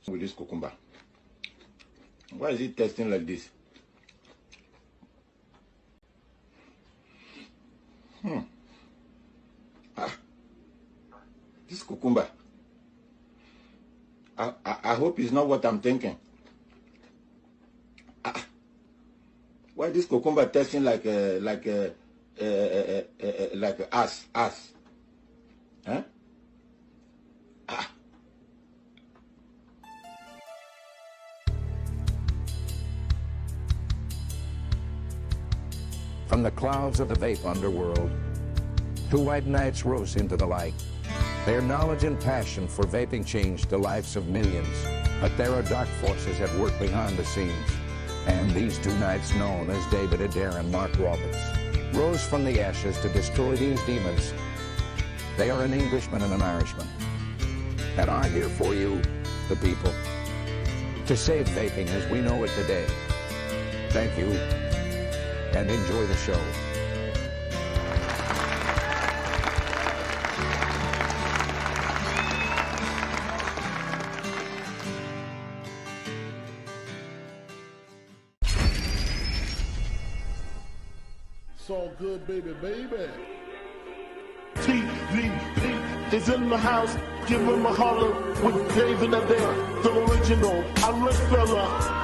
with this cucumber. Why is it tasting like this? This cucumber. I hope it's not what I'm thinking. Why this cucumber tasting like ass? Huh? From the clouds of the vape underworld, two white knights rose into the light. Their knowledge and passion for vaping changed the lives of millions, but there are dark forces at work behind the scenes. And these two knights, known as David Adair and Mark Roberts, rose from the ashes to destroy these demons. They are an Englishman and an Irishman, and are here for you, the people, to save vaping as we know it today. Thank you, and enjoy the show. It's all good, baby, baby. TVP is in the house. Give him a holler with David Adair, the original Irish fella.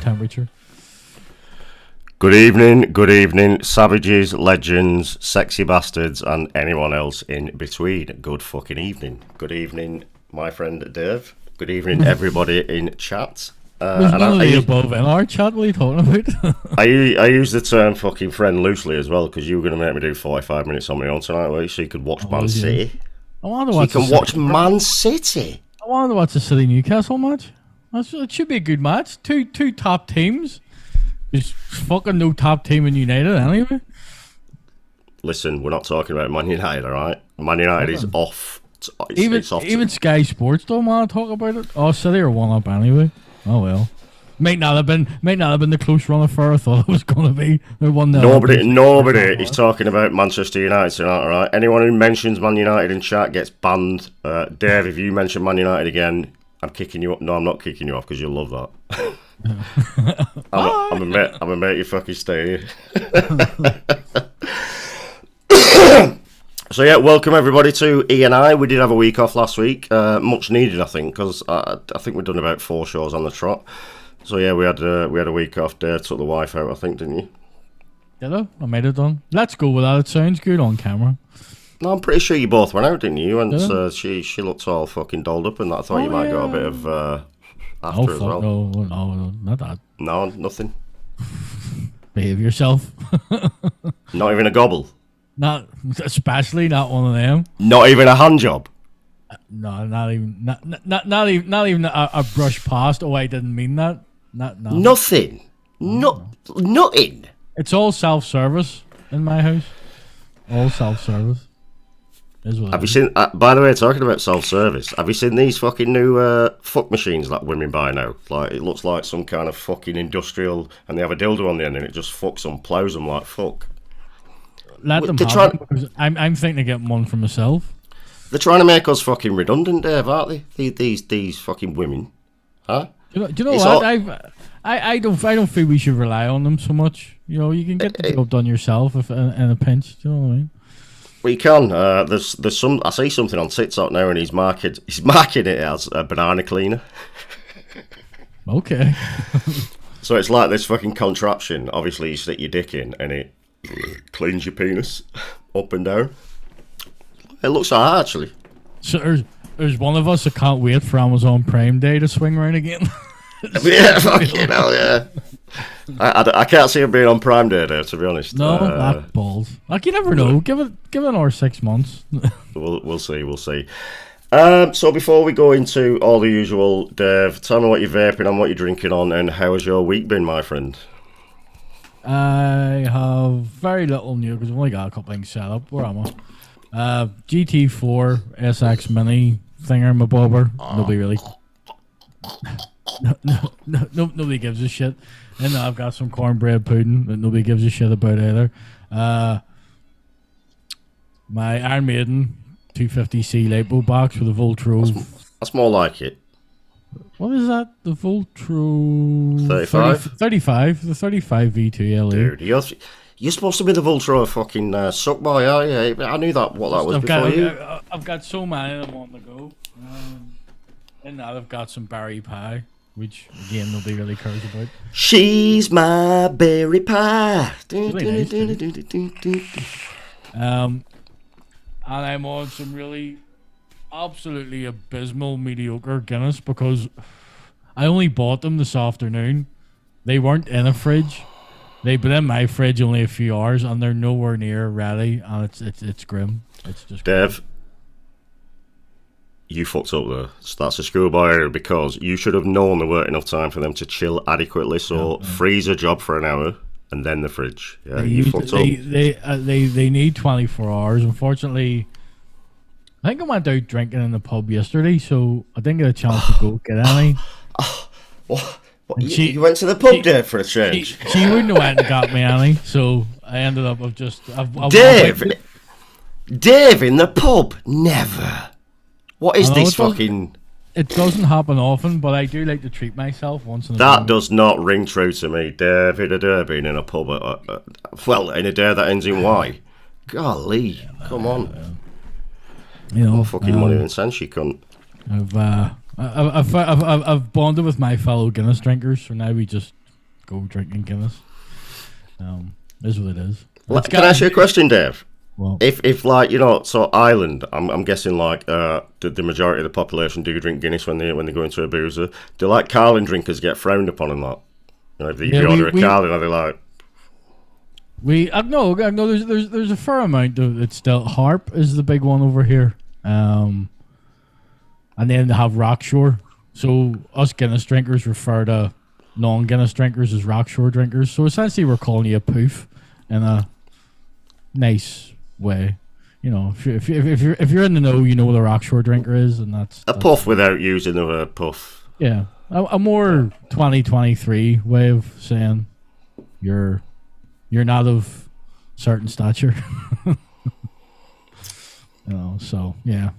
Temperature. Good evening, savages, legends, sexy bastards, and anyone else in between. Good fucking evening. Good evening, my friend Dave. Good evening, everybody in chat. There's none of the above in our chat. What are you talking about? I use the term fucking friend loosely as well, because you were going to make me do 45 minutes on my own tonight, weren't you? So you could watch Man City. I wanted to watch. So you can watch Man City. I wanted to watch the City Newcastle match. It should be a good match. Two top teams. There's fucking no top team in United anyway. Listen, we're not talking about Man United, alright? Man United is off. It's off even Sky Sports don't want to talk about it. Oh, City are one up anyway. Oh well. Might not have been the close run affair I thought it was going to be. They're 1-0. Nobody is talking about Manchester United tonight, alright? Anyone who mentions Man United in chat gets banned. Dave, if you mention Man United again, I'm kicking you up. No, I'm not kicking you off because you'll love that. I'm a mate you fucking stay here. So yeah, welcome everybody to E&I. We did have a week off last week, much needed I think, because I think we've done about 4 shows on the trot. So yeah, we had a week off. Dave took the wife out, I think, didn't you? Yeah, I made it done. Let's go with that. It sounds good on camera. No, I'm pretty sure you both went out, didn't you? And she looked all fucking dolled up, and I thought you might got a bit of after as well. No, not that. No, nothing. Behave yourself. Not even a gobble. Especially not one of them. Not even a hand job. No, not even a brush past. Oh, I didn't mean that. Nothing. Nothing. It's all self-service in my house. All self-service. Have you seen? By the way, talking about self-service, have you seen these fucking new fuck machines that women buy now? Like, it looks like some kind of fucking industrial, and they have a dildo on the end, and it just fucks them, plows them like fuck. Let them have it, because I'm thinking of getting one for myself. They're trying to make us fucking redundant, Dave, aren't they? These fucking women, huh? Do you know what? I don't feel we should rely on them so much. You know, you can get the job done yourself if in a pinch. Do you know what I mean? We can. There's some. I see something on TikTok now, and he's marking it as a banana cleaner. Okay. So it's like this fucking contraption. Obviously, you stick your dick in, and it cleans your penis up and down. It looks alright, actually. So there's one of us that can't wait for Amazon Prime Day to swing around again. Yeah, fucking hell, yeah. I can't see it being on Prime Day, though, to be honest. No, that balls. Like, you never know. Give it another 6 months. We'll see. So before we go into all the usual, Dave, tell me what you're vaping on, what you're drinking on, and how has your week been, my friend? I have very little new because I've only got a couple things set up. Where am I? GT4 SX Mini thinger my bobber. Nobody really. Nobody gives a shit. And I've got some cornbread pudding that nobody gives a shit about either. My Iron Maiden 250C Letby box with a Voltro. That's more like it. What is that? The Voltro 35? 35. The 35 V2 LE. Dude, you're supposed to be the Voltro fucking suck boy, are you? I knew that what that was I've got so many of them on the go. And now I've got some Barry Pie, which again nobody really cares about. She's my berry pie. And I'm on some really absolutely abysmal, mediocre Guinness because I only bought them this afternoon. They weren't in a fridge. They've been in my fridge only a few hours, and they're nowhere near ready. And it's grim. It's just Dev, grim. you fucked up there. That's a schoolboy error because you should have known there weren't enough time for them to chill adequately. So freeze a job for an hour and then the fridge. Yeah, you fucked up. They need 24 hours. Unfortunately, I think I went out drinking in the pub yesterday, so I didn't get a chance to go get any. What? You went to the pub there for a change? She wouldn't have went and got me any, so I ended up with just... Dave in the pub? Never. What is this fucking... It doesn't happen often, but I do like to treat myself once in a while. while. That does not ring true to me. David Adair being in a pub. Well, in a day that ends in Y. Golly, come on. You know, more fucking money than sense, you cunt. I've bonded with my fellow Guinness drinkers, so now we just go drinking Guinness. Is what it is. Can I ask you a question, Dave? Well, if like, you know, so Ireland, I'm guessing like the majority of the population do drink Guinness when they go into a boozer. Do like Carling drinkers get frowned upon and that? You know, if you order a Carling, are they like? No. There's a fair amount of it's still Harp is the big one over here, and then they have Rockshore. So us Guinness drinkers refer to non-Guinness drinkers as Rockshore drinkers. So essentially, we're calling you a poof in a nice way. You know, if you're in the know, you know what a Rockshore drinker is, and that's a puff without using the word puff. Yeah, a more 2023 way of saying you're not of certain stature. You know, so yeah.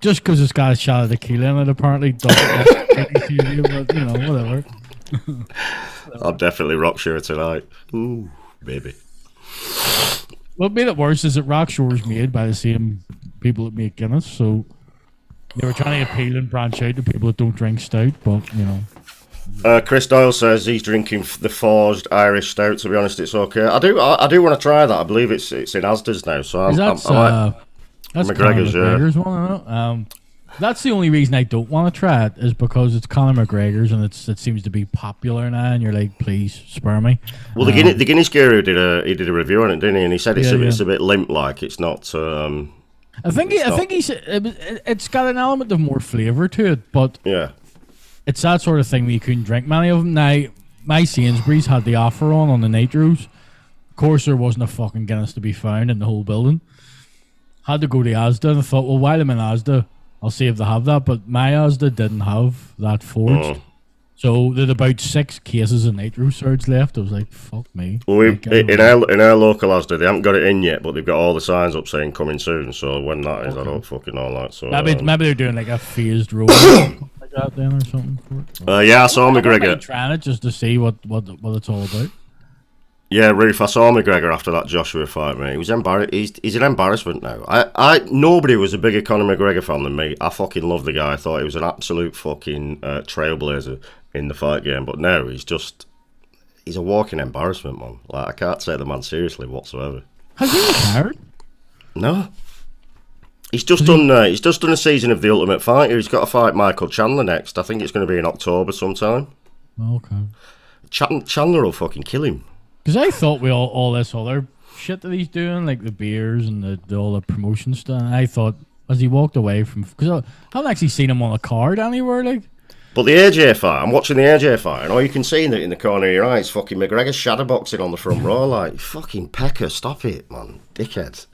Just because it's got a shot of tequila in it apparently doesn't but you know, whatever. I'm definitely Rockshore tonight. Ooh, baby. What made it worse is that Rockshore is made by the same people that make Guinness, so they were trying to appeal and branch out to people that don't drink stout, but you know. Chris Doyle says he's drinking the forged Irish stout. To be honest, it's okay. I do want to try that. I believe it's in Asda's now. So that's McGregor's one. I know. That's the only reason I don't want to try it is because it's Conor McGregor's and it seems to be popular now. And you're like, please spare me. Well, the Guinness Guru did a review on it, didn't he? And he said it's a bit limp, like it's not. I think he said it's got an element of more flavour to it, but yeah. It's that sort of thing where you couldn't drink many of them. Now, my Sainsbury's had the offer on the Nitros. Of course, there wasn't a fucking Guinness to be found in the whole building. Had to go to Asda and I thought, well, while I'm in Asda, I'll see if they have that. But my Asda didn't have that forged. So there's about 6 cases of Nitro Surge left. I was like, fuck me. Well, in our local Asda, they haven't got it in yet, but they've got all the signs up saying coming soon. So when that is, I don't fucking know that. So maybe they're doing like a phased roll. Out then or something for it? Yeah, I saw McGregor trying it just to see what it's all about. Yeah, Ruth, I saw McGregor after that Joshua fight, mate. He was embarrassed. He's an embarrassment now. Nobody was a bigger Conor McGregor fan than me. I fucking love the guy. I thought he was an absolute fucking trailblazer in the fight game. But now he's a walking embarrassment, man. Like I can't take the man seriously whatsoever. Has he retired? No. He's just done a season of The Ultimate Fighter. He's got to fight Michael Chandler next. I think it's going to be in October sometime. Okay. Chandler will fucking kill him. Because I thought we all this other shit that he's doing, like the beers and all the promotion stuff. And I thought as he walked away from, because I haven't actually seen him on a card anywhere, like. But the AJ fight, I'm watching the AJ fight, and all you can see in the corner of your eye is fucking McGregor shadowboxing on the front row, like fucking pecker. Stop it, man, dickhead.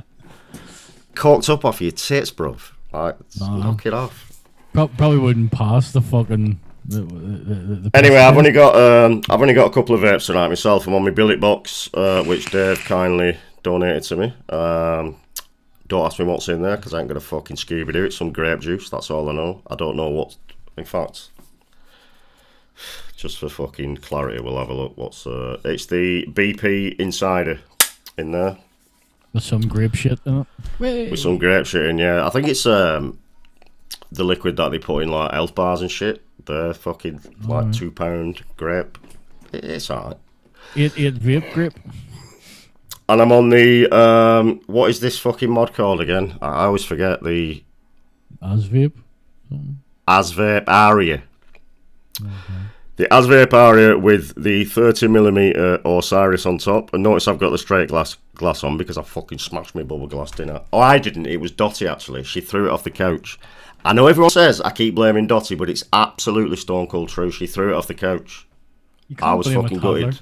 coked up off your tits, bruv. Like, knock it off. Probably wouldn't pass the fucking. The Anyway, I've only got a couple of vapes tonight myself. I'm on my billet box, which Dave kindly donated to me. Don't ask me what's in there because I ain't gonna fucking Scooby Doo. It's some grape juice. That's all I know. I don't know what. In fact, just for fucking clarity, we'll have a look. What's it's the BP Insider in there with some grape shit in it. With some grape shit in, yeah. I think it's the liquid that they put in like health bars and shit. They're fucking like £2 grape. It's alright. It vape grape. And I'm on the what is this fucking mod called again? I always forget the Asvape. Asvape Aria. The Asvape Aria with the 30mm Osiris on top. And notice I've got the straight glass on because I fucking smashed my bubble glass, didn't I? Oh, I didn't. It was Dottie actually. She threw it off the couch. I know everyone says I keep blaming Dottie, but it's absolutely stone cold true. She threw it off the couch. I was fucking gutted.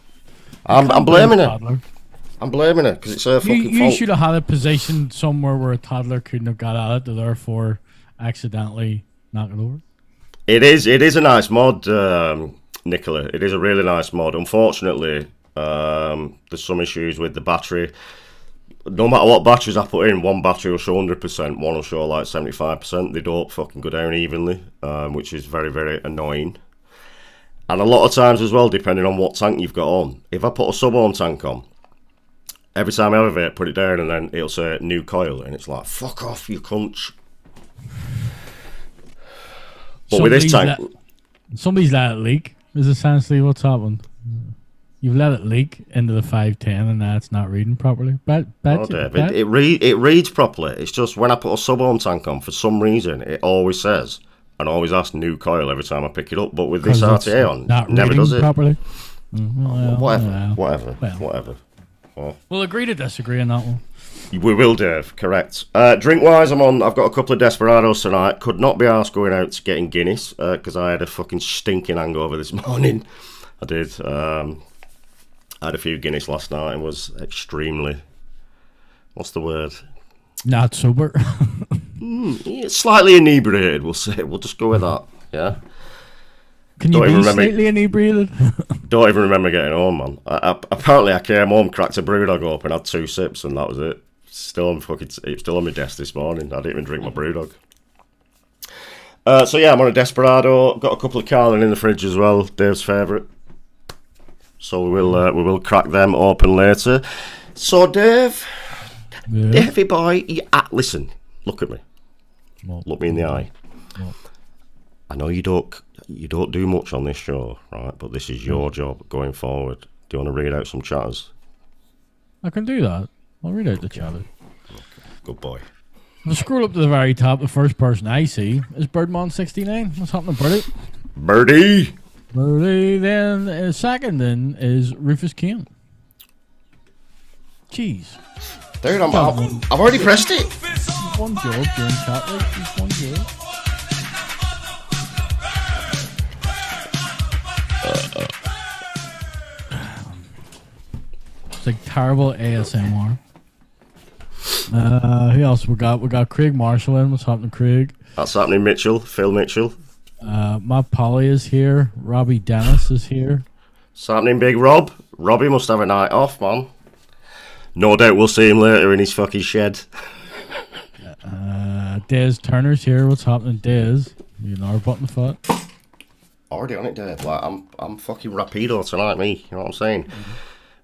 I'm blaming her. I'm blaming her because it's her fucking fault. You should have had a position somewhere where a toddler couldn't have got at it, and therefore accidentally knock it over. It is a nice mod, Nicola. It is a really nice mod. Unfortunately, there's some issues with the battery. No matter what batteries I put in, one battery will show 100%, one will show like 75%. They don't fucking go down evenly, which is very, very annoying. And a lot of times as well, depending on what tank you've got on. If I put a sub-ohm tank on, every time I have a vape, put it down and then it'll say new coil, and it's like, fuck off, you cunts. But with this tank... Somebody's let it leak, is essentially what's happened. You've let it leak into the 510 and now it's not reading properly. It reads properly. It's just when I put a sub-ohm tank on, for some reason, it always says, and always asks new coil every time I pick it up. But with this RTA on, it never does it. Properly. Whatever. We'll agree to disagree on that one. We will, Dave. Correct. Drink-wise, I've got a couple of Desperados tonight. Could not be arsed going out to getting Guinness because I had a fucking stinking hangover this morning. I did. I had a few Guinness last night and was extremely... What's the word? Not sober. Slightly inebriated, we'll say. We'll just go with that, yeah? Can you be slightly inebriated? Don't even remember getting home, man. Apparently, I came home, cracked a brewdog open, had 2 sips, and that was it. It's still on my desk this morning. I didn't even drink my brewdog. So yeah, I'm on a Desperado. Got a couple of Carlin in the fridge as well. Dave's favourite. So we will crack them open later. So Dave, Davey boy, listen, look at me. Look me in the eye. I know you don't do much on this show, right? But this is your job going forward. Do you want to read out some chatters? I can do that. I'll read out the chatter. Okay. Good boy. If I scroll up to the very top, the first person I see is Birdman69. What's happening, Birdie? Birdie! Then second then is Rufus King. Jeez. Dude, I've already pressed it. One job during chat, like, just one job. It's like terrible ASMR. Who else we got? We got Craig Marshall in. What's happening, Craig? That's happening, Mitchell. Phil Mitchell. Matt Polly is here. Robbie Dennis is here. What's happening, Big Rob? Robbie must have a night off, man. No doubt we'll see him later in his fucking shed. Dez Turner's here. What's happening, Dez? You know our button foot. Already on it, Dave. Like I'm fucking rapido tonight, me. You know what I'm saying?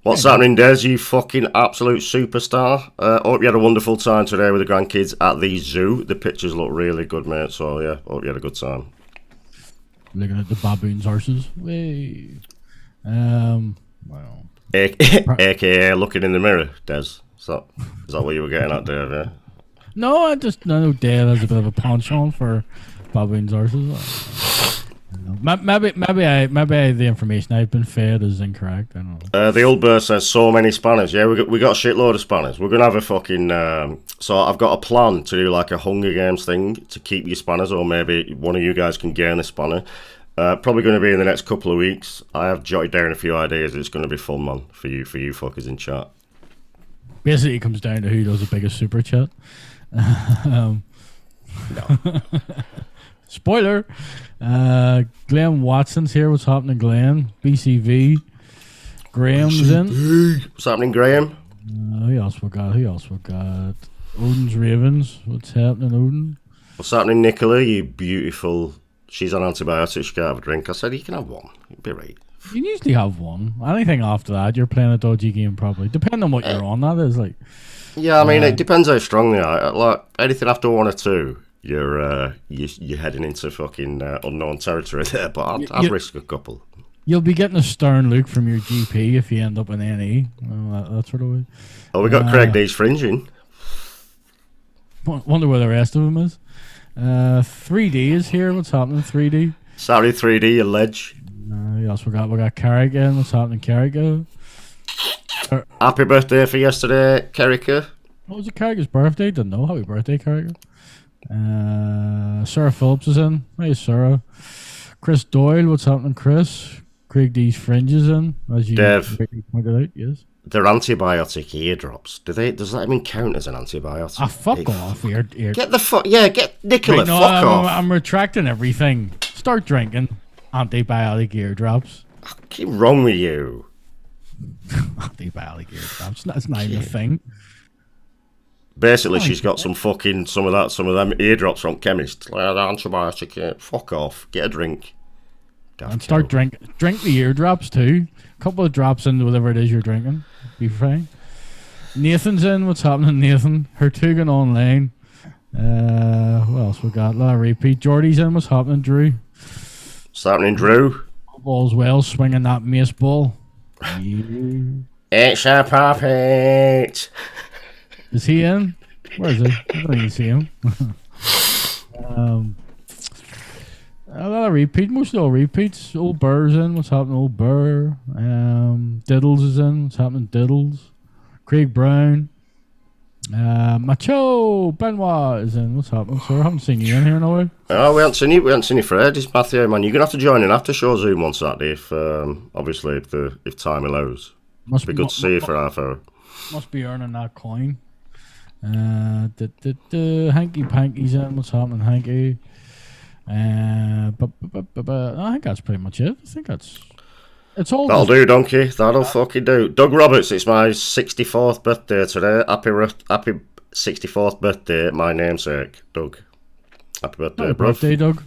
What's happening, Des? You fucking absolute superstar. Hope you had a wonderful time today with the grandkids at the zoo. The pictures look really good, mate. So yeah, hope you had a good time. Looking at the baboons' horses. Way. Well. AKA looking in the mirror, Des. Is that what you were getting at, Dave? Yeah. No, I know Dave has a bit of a penchant for baboons' horses. Maybe the information I've been fed is incorrect. I don't know. The old bird says so many spanners. Yeah, we got a shitload of spanners. We're gonna have a fucking. So I've got a plan to do like a Hunger Games thing to keep your spanners, or maybe one of you guys can gain a spanner. Probably going to be in the next couple of weeks. I have jotted down a few ideas. It's going to be fun, man, for you fuckers in chat. Basically, it comes down to who does the biggest super chat. No. Spoiler. Glenn Watson's here. What's happening, Glenn? BCV. Graham's in. What's happening, Graham? Who else we got? Odin's Ravens. What's happening, Odin? What's happening, Nicola? You beautiful. She's on antibiotics. She can't have a drink. I said you can have one. You'll be right. You usually have one. Anything after that, you're playing a dodgy game probably. Depending on what you're on, that is like. Yeah, I mean, it depends how strong they are. Like anything after 1 or 2, you're heading into fucking unknown territory there. But I'd risk a couple. You'll be getting a stern look from your GP if you end up in NE. That sort of way. Oh, we got Craig D's fringing. Wonder where the rest of them is. 3D is here. What's happening, 3D? Sorry, 3D, you ledge. Yes, we got Carrigan. What's happening, Carrigan? Happy birthday for yesterday, Kerrika. What was it, Carrigan's birthday? Didn't know. Happy birthday, Carrigan. Sarah Phillips is in. Hey, Sarah. Chris Doyle. What's happening, Chris? Craig D's fringes in, as you pointed out. Yes. They're antibiotic eardrops. Does that even count as an antibiotic? Fuck off, ear. Get the fuck. Yeah, get Nicola. Wait, no, fuck off. I'm retracting everything. Start drinking antibiotic eardrops. What's wrong with you? Antibiotic eardrops. That's not even a thing. Basically, she's got some of them eardrops from chemists. Like, antibiotic. Fuck off. Get a drink. And start drink the eardrops too. A couple of drops into whatever it is you're drinking. Be fine. Nathan's in. What's happening, Nathan? Hertugan online. What else we got? A lot of repeat. Jordy's in. What's happening, Drew? What's happening, Drew? Ball's well, swinging that mace ball. It's a puppet. Is he in? Where is he? I don't even see him. A lot of repeat, mostly all repeats. Old Burr's in. What's happening, Old Burr? Diddles is in. What's happening, Diddles? Craig Brown. Macho Benoit is in. What's happening, sir? I haven't seen you in here in a while. Oh, we haven't seen you. We haven't seen you for ages, Matthew. Man, you're gonna have to join in after show Zoom on Saturday if obviously if time allows. Must be good to see you for half hour. Must be earning that coin. Hanky Panky's in. What's happening, Hanky? I think that's pretty much it. I think it's all. That'll do, donkey. That'll fucking do. Doug Roberts, it's my 64th birthday today. Happy 64th birthday, my namesake, Doug. Happy birthday, bro. Birthday, Doug.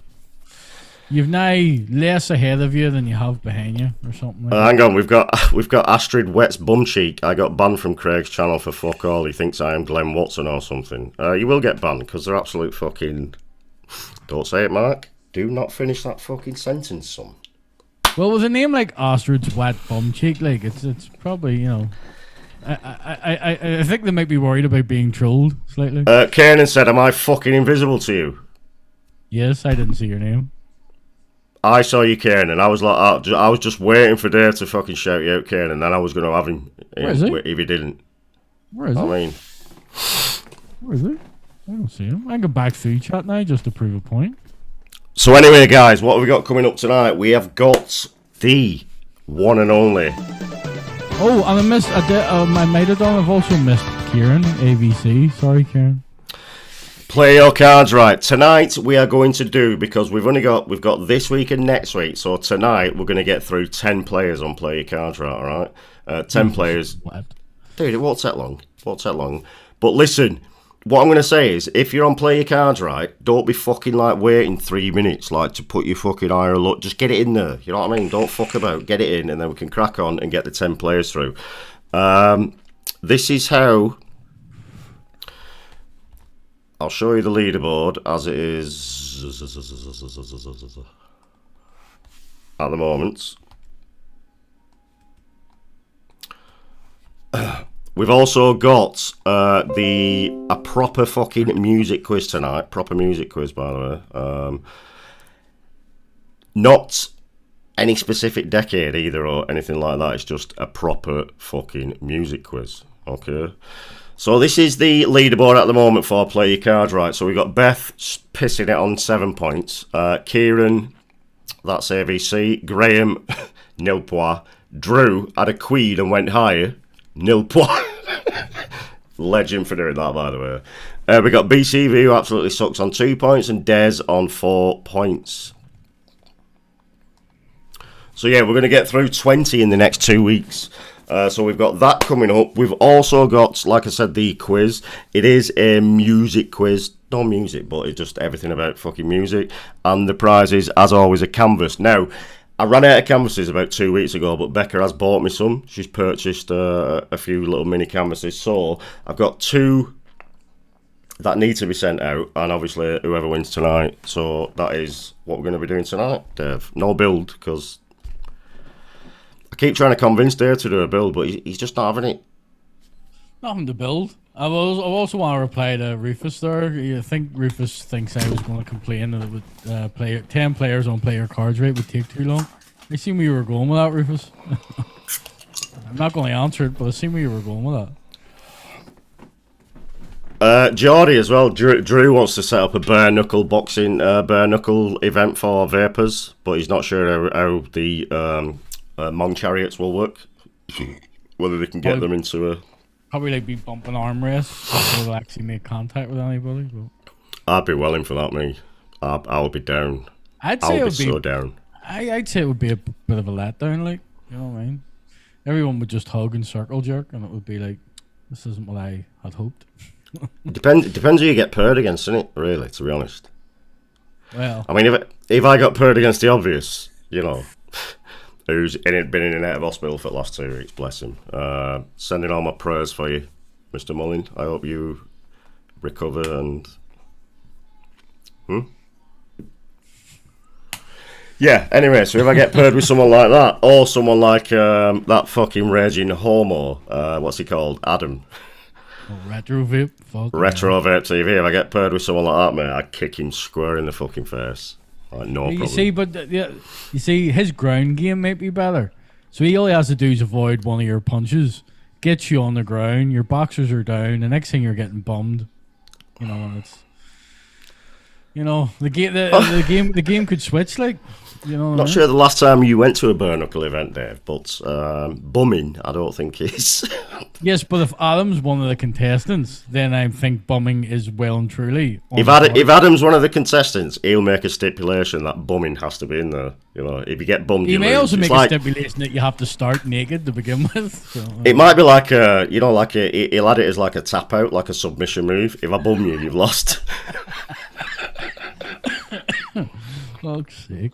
You've now less ahead of you than you have behind you, or something like that. Hang on, we've got Astrid Wet's bum cheek. I got banned from Craig's channel for fuck all. He thinks I am Glenn Watson or something. You will get banned because they're absolute fucking. Don't say it, Mark. Do not finish that fucking sentence, son. Well, with a name like Astrid's Wet Bum Cheek, like it's probably, you know. I think they might be worried about being trolled slightly. Kiernan said, "Am I fucking invisible to you?" Yes, I didn't see your name. I saw you, Kiernan. I was like, I was just waiting for Dave to fucking shout you out, Kiernan. Then I was going to have him. Where is he? If he didn't. Where is he? I mean, where is he? I don't see him. I can go back through chat now just to prove a point. So anyway, guys, what have we got coming up tonight? We have got the one and only. Oh, and I missed. I might have done. I've also missed Kieran AVC. Sorry, Kieran. Play your cards right. Tonight we are going to do, because we've got this week and next week. So tonight we're going to get through 10 players on Play Your Cards Right. All right, 10 players. What? Dude, it won't take long. But listen. What I'm going to say is, if you're on Play Your Cards Right, don't be fucking like waiting 3 minutes like to put your fucking eye or look. Just get it in there. You know what I mean? Don't fuck about. Get it in, and then we can crack on and get the 10 players through. This is how. I'll show you the leaderboard as it is at the moment. We've also got a proper fucking music quiz tonight. Proper music quiz, by the way. Not any specific decade either or anything like that. It's just a proper fucking music quiz. Okay. So this is the leaderboard at the moment for Play Your Cards Right. So we've got Beth pissing it on 7 points. Kieran, that's AVC. Graham, nil points. Drew had a queen and went higher. Nil points. Legend for doing that, by the way. We got BCV, who absolutely sucks, on 2 points, and Des on 4 points. So yeah, we're going to get through 20 in the next 2 weeks. So we've got that coming up. We've also got, like I said, the quiz. It is a music quiz. No music, but it's just everything about fucking music. And the prize is, as always, a canvas. Now, I ran out of canvases about 2 weeks ago, but Becca has bought me some. She's purchased a few little mini canvases. So I've got 2 that need to be sent out, and obviously whoever wins tonight. So that is what we're going to be doing tonight, Dave. No build, because I keep trying to convince Dave to do a build, but he's just not having it. Nothing to build. I also want to reply to Rufus there. I think Rufus thinks I was going to complain that it would 10 players on player cards rate would take too long. I seen where you were going with that, Rufus. I'm not going to answer it, but I seen where you were going with that. Geordie as well. Drew wants to set up a bare knuckle boxing, bare knuckle event for vapers, but he's not sure how the Mong chariots will work. Whether they can get them into a... Probably like be bumping arm rests before they'll actually make contact with anybody. But I'd be willing for that, me. I would be down. I'd say I would be so down. I'd say it would be a bit of a letdown, like, you know what I mean? Everyone would just hug and circle jerk, and it would be like, this isn't what I had hoped. Depends who you get paired against, innit? Really, to be honest. Well, I mean, if I got paired against the obvious, you know, who's been in and out of hospital for the last 2 weeks, bless him. Sending all my prayers for you, Mr. Mullin. I hope you recover and... Yeah, anyway, so if I get paired with someone like that, or someone like that fucking raging homo, what's he called? Adam. Retro Vape. Retro Vape TV. If I get paired with someone like that, mate, I'd kick him square in the fucking face. Like, no problem. You see, but you see, his ground game might be better. So all he has to do is avoid one of your punches, get you on the ground, your boxers are down, the next thing you're getting bummed. You know, and it's, you know, the game could switch, like, you know. Not sure the last time you went to a bare knuckle event, Dave, but bumming, I don't think is. Yes, but if Adam's one of the contestants, then I think bumming is well and truly. If Adam's one of the contestants, he'll make a stipulation that bumming has to be in there. You know, if you get bummed, he may lose. also make a stipulation that you have to start naked to begin with. So, it might be like he'll add it as like a tap out, like a submission move. If I bum you, you've lost. Fuck's sake.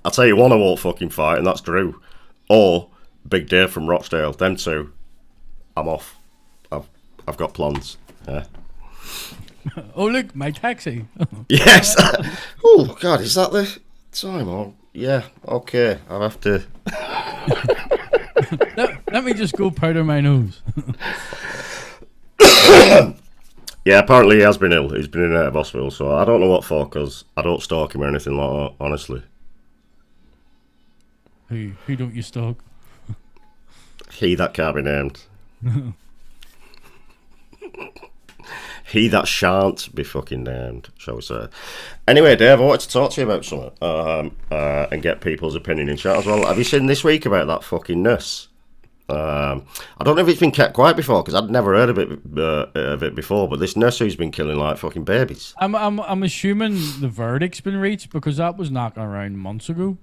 I'll tell you one I won't fucking fight, and that's Drew. Or Big Dave from Rochdale. Them two, I'm off. I've got plans. Yeah. Oh, look, my taxi. Yes. Oh, God, is that the time? Oh, yeah, okay. I'll have to... let me just go powder my nose. Yeah, apparently he has been ill. He's been in and out of hospital, so I don't know what for, because I don't stalk him or anything like that, honestly. Who don't you stalk? He that can't be named. He that shan't be fucking named, shall we say. Anyway, Dave, I wanted to talk to you about something and get people's opinion in chat as well. Have you seen this week about that fucking nurse? I don't know if it's been kept quiet before, because I'd never heard of it before, but this nurse who's been killing like fucking babies. I'm assuming the verdict's been reached, because that was knocking around months ago.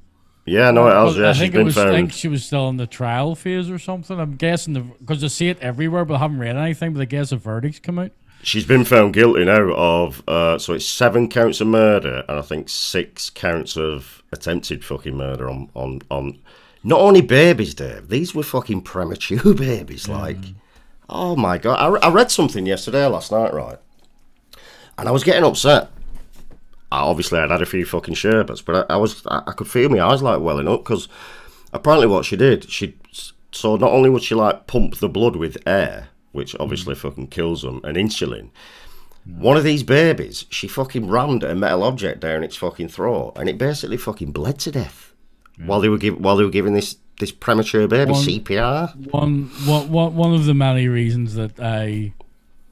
Yeah, no, it has. Yeah, she's been found. I think she was still in the trial phase or something. I'm guessing because I see it everywhere, but I haven't read anything. But I guess a verdict's come out. She's been found guilty now of so it's 7 counts of murder and I think 6 counts of attempted fucking murder on not only babies, Dave. These were fucking premature babies. Like, oh my God! I read something last night, right? And I was getting upset. Obviously, I'd had a few fucking sherbets, but I could feel my eyes like welling up, because apparently what she did, so not only would she like pump the blood with air, which obviously fucking kills them, and insulin. One of these babies, she fucking rammed a metal object down its fucking throat, and it basically fucking bled to death while they were giving this premature baby CPR. One of the many reasons that I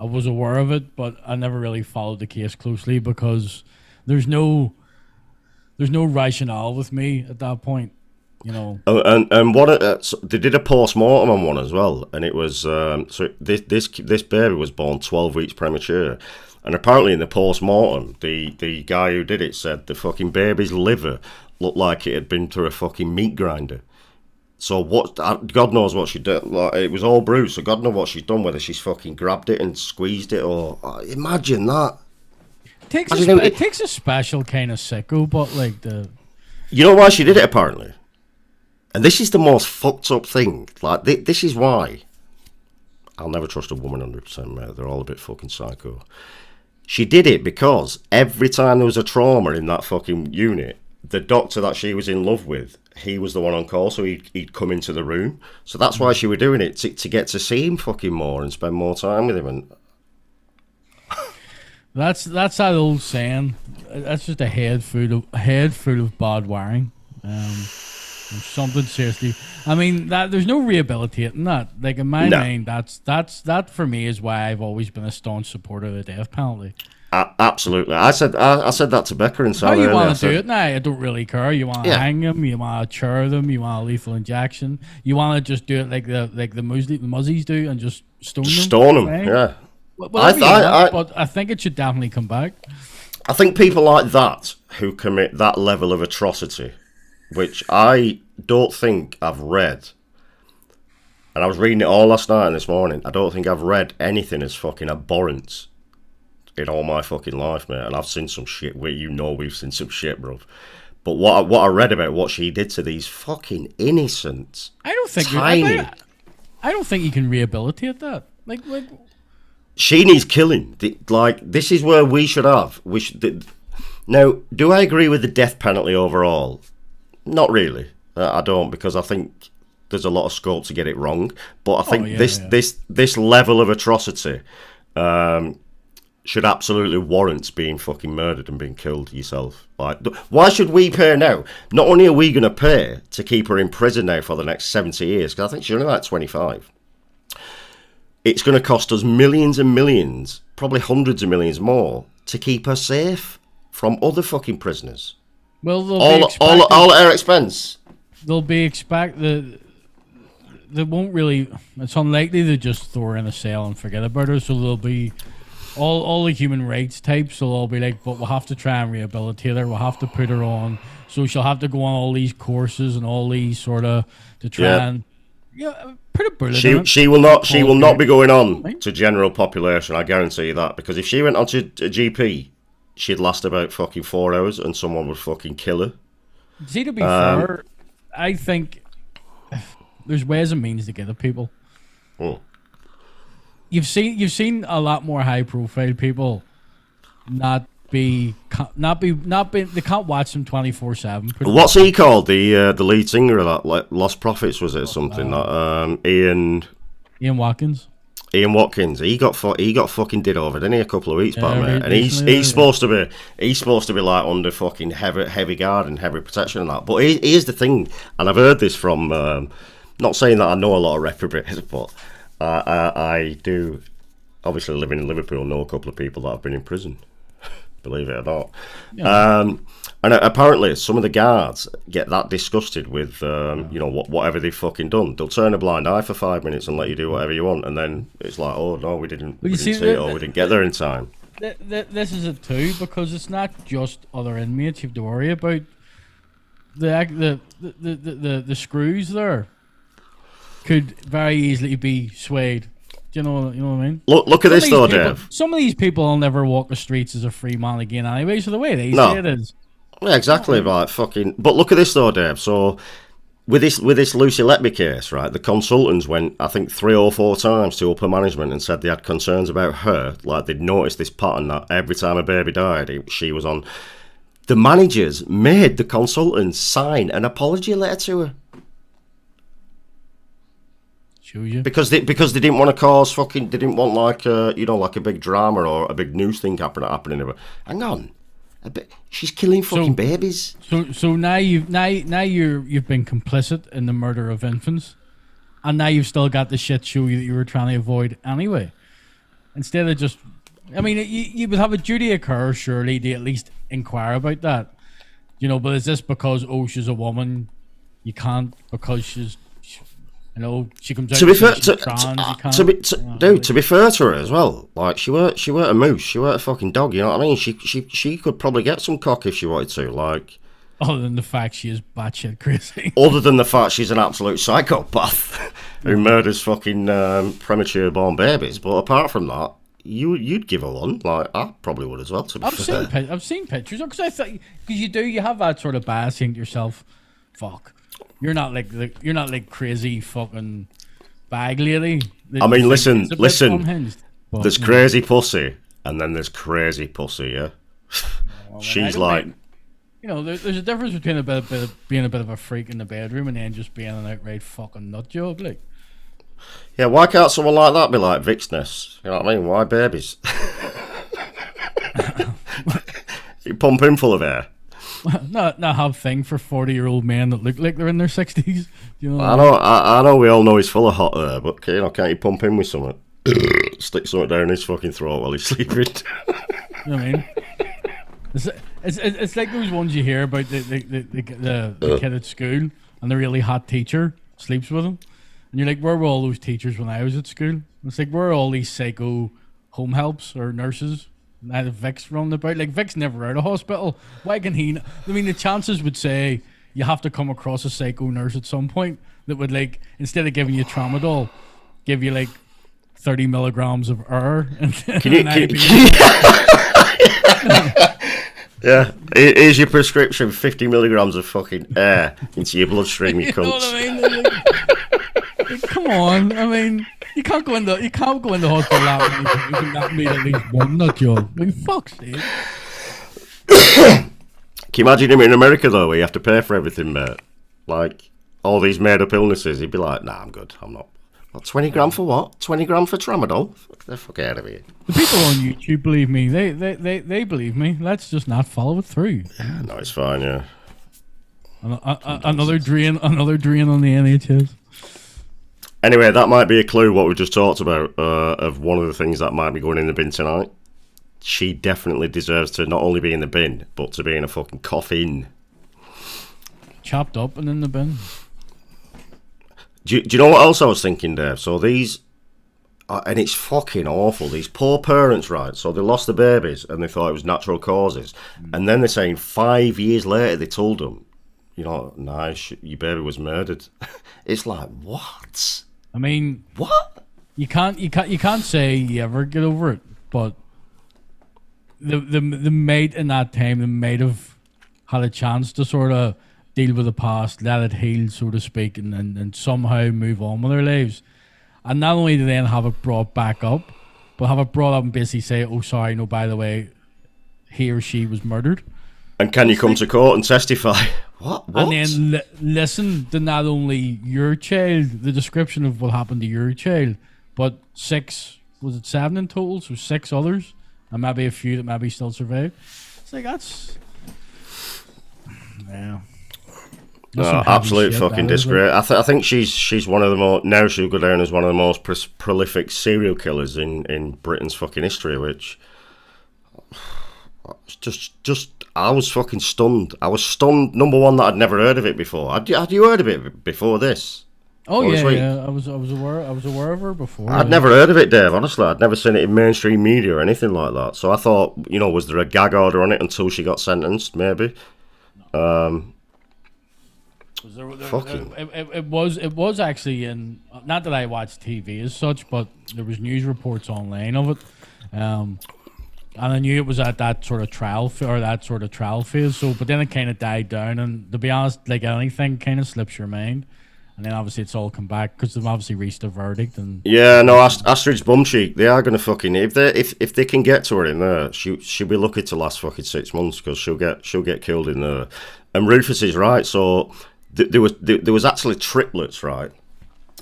was aware of it, but I never really followed the case closely, because there's no rationale with me at that point. you know. And what so they did a post-mortem on one as well, and it was so this baby was born 12 weeks premature, and apparently in the post-mortem, the guy who did it said the fucking baby's liver looked like it had been through a fucking meat grinder. So God knows what she did. Like, it was all bruised, so God knows what she's done. Whether she's fucking grabbed it and squeezed it, or imagine that. It takes a special kind of sicko, but like the. You know why she did it apparently, and this is the most fucked up thing. Like this is why I'll never trust a woman 100%, mate. They're all a bit fucking psycho. She did it because every time there was a trauma in that fucking unit, the doctor that she was in love with, he was the one on call, so he'd come into the room. So that's why she was doing it, to get to see him fucking more and spend more time with him. And that's that old saying. That's just a head full of bad wiring. Something seriously. I mean, there's no rehabilitating that. Like in my mind, that for me is why I've always been a staunch supporter of the death penalty. Absolutely. I said that to Becca and Sally. How you want to do it now? I don't really care. You want to hang them, you want to chair them, you want a lethal injection, you want to just do it like the muzzies do and just stone them. Stone them, yeah. But I think it should definitely come back. I think people like that who commit that level of atrocity, which I don't think I've read, and I was reading it all last night and this morning, I don't think I've read anything as fucking abhorrent in all my fucking life, mate. And I've seen some shit. We've seen some shit, bro. But what I read about what she did to these fucking innocent, I don't think you can rehabilitate that. Like she needs killing. Like, this is where we should have. Now, do I agree with the death penalty overall? Not really. I don't, because I think there's a lot of scope to get it wrong. But I think this level of atrocity should absolutely warrant being fucking murdered and being killed yourself. Like, why should we pay now? Not only are we going to pay to keep her in prison now for the next 70 years, because I think she's only like 25. It's going to cost us millions and millions, probably hundreds of millions more, to keep her safe from other fucking prisoners. Well, all at her expense. They'll be they won't really. It's unlikely to just throw her in a cell and forget about her. So there'll be all the human rights types will all be like, but we'll have to try and rehabilitate her. We'll have to put her on. So she'll have to go on all these courses and all these sort of to try and put a bullet. She will not be going on to general population. I guarantee you that, because if she went onto a GP, she'd last about fucking 4 hours and someone would fucking kill her. See, to be fair, I think there's ways and means to get at people. Oh. You've seen a lot more high profile people not be they can't watch them 24/7. What's he called? The lead singer of that, like, Lost Prophets, was it something that Ian Watkins? Ian Watkins, he got fucking did over, didn't he, a couple of weeks back, mate? And he's supposed to be like under fucking heavy guard and heavy protection and that. But here's the thing, and I've heard this from not saying that I know a lot of reprobates, but I do, obviously living in Liverpool, know a couple of people that have been in prison, believe it or not. Yeah. And apparently some of the guards get that disgusted with, whatever they've fucking done. They'll turn a blind eye for 5 minutes and let you do whatever you want. And then it's like, oh, no, we didn't see it, or we didn't get there in time. This is it too, because it's not just other inmates you have to worry about. The screws there could very easily be swayed. Do you know what I mean? Look at this though, Dave. Some of these people will never walk the streets as a free man again anyway, so the way they say it is. Yeah, exactly, right, fucking. But look at this though, Dave. So with this Lucy Letby case, right, the consultants went, I think, 3 or 4 times to upper management and said they had concerns about her. Like, they'd noticed this pattern that every time a baby died, she was on. The managers made the consultants sign an apology letter to her. Because they didn't want to cause fucking, they didn't want like a big drama or a big news thing happening. Hang on, she's killing fucking babies. So now you've been complicit in the murder of infants, and now you've still got the shit show that you were trying to avoid anyway. Instead of just, I mean, you would have a duty of care surely to at least inquire about that, But is this because she's a woman? you can't because she comes out. To be fair, to be fair to her as well, like she weren't a moose, she weren't a fucking dog. You know what I mean? She could probably get some cock if she wanted to. Like, other than the fact she is batshit crazy. Other than the fact she's an absolute psychopath who murders fucking premature born babies. But apart from that, you'd give her one. Like, I probably would as well. To be fair, I've seen pictures because you have that sort of bias into yourself. Fuck, you're not like crazy fucking bag lady. I mean, listen. But, there's crazy pussy, and then there's crazy pussy. Yeah, she's like. There's a difference between being a bit of a freak in the bedroom and then just being an outright fucking nut job, like. Yeah, why can't someone like that be like Vixness? You know what I mean? Why babies? You pump him full of air. Not have thing for 40-year-old men that look like they're in their 60s. You know. I know. We all know he's full of hot air, but can't you pump him with something? Stick something down his fucking throat while he's sleeping. You know what I mean? It's like those ones you hear about the kid at school and the really hot teacher sleeps with him, and you're like, where were all those teachers when I was at school? And it's like, where are all these psycho home helps or nurses? And I had Vic's running about. Like, Vic's never out of hospital. Why can he? I mean, the chances would say you have to come across a psycho nurse at some point that would, like, instead of giving you tramadol, give you like 30 milligrams of air. Yeah, here's your prescription: 50 milligrams of fucking air into your bloodstream. You know what I mean? Like, come on! I mean, you can't go into hospital and you can not meet at least one nut job. I mean, fuck's sake. Can you imagine him in America though, where you have to pay for everything, mate? Like all these made-up illnesses, he'd be like, "Nah, I'm good. I'm not." What, 20 grand for what? 20 grand for tramadol? Fuck the fuck out of here. The people on YouTube believe me. They believe me. Let's just not follow it through. Yeah, no, it's fine, yeah. Another drain on the NHS. Anyway, that might be a clue what we just talked about of one of the things that might be going in the bin tonight. She definitely deserves to not only be in the bin, but to be in a fucking coffin. Chopped up and in the bin. Do you know what else I was thinking, Dave? So these, and it's fucking awful, these poor parents, right? So they lost the babies and they thought it was natural causes. And then they're saying 5 years later they told them, nice, your baby was murdered. It's like, what? I mean, what? You can't say you ever get over it, but the mate in that time, the mate have had a chance to sort of deal with the past, let it heal, so to speak, and somehow move on with their lives. And not only do they then have it brought back up, but have it brought up and basically say, oh, sorry, no, by the way, he or she was murdered. And can you come to court and testify? What? And then listen to not only your child, the description of what happened to your child, but 7 in total? So 6 others, and maybe a few that maybe still survive. It's like, that's... Yeah. Absolute fucking disgrace. I think she's one of the more, now she'll go down as one of the most prolific serial killers in Britain's fucking history, which just I was fucking stunned. I was stunned, number one, that I'd never heard of it before. Had you heard of it before this? Oh yeah. I was aware of her before. I'd never heard of it, Dave, honestly. I'd never seen it in mainstream media or anything like that. So I thought, was there a gag order on it until she got sentenced, maybe? It was actually in, not that I watched TV as such, but there was news reports online of it, and I knew it was at that sort of trial phase. So, but then it kind of died down, and to be honest, like anything, kind of slips your mind, and then obviously it's all come back because they've obviously reached a verdict. And yeah, no, Astrid's bum cheek. They are going to fucking, if they can get to her in there, she'll be lucky to last fucking 6 months because she'll get killed in there. And Rufus is right. So there was actually triplets, right?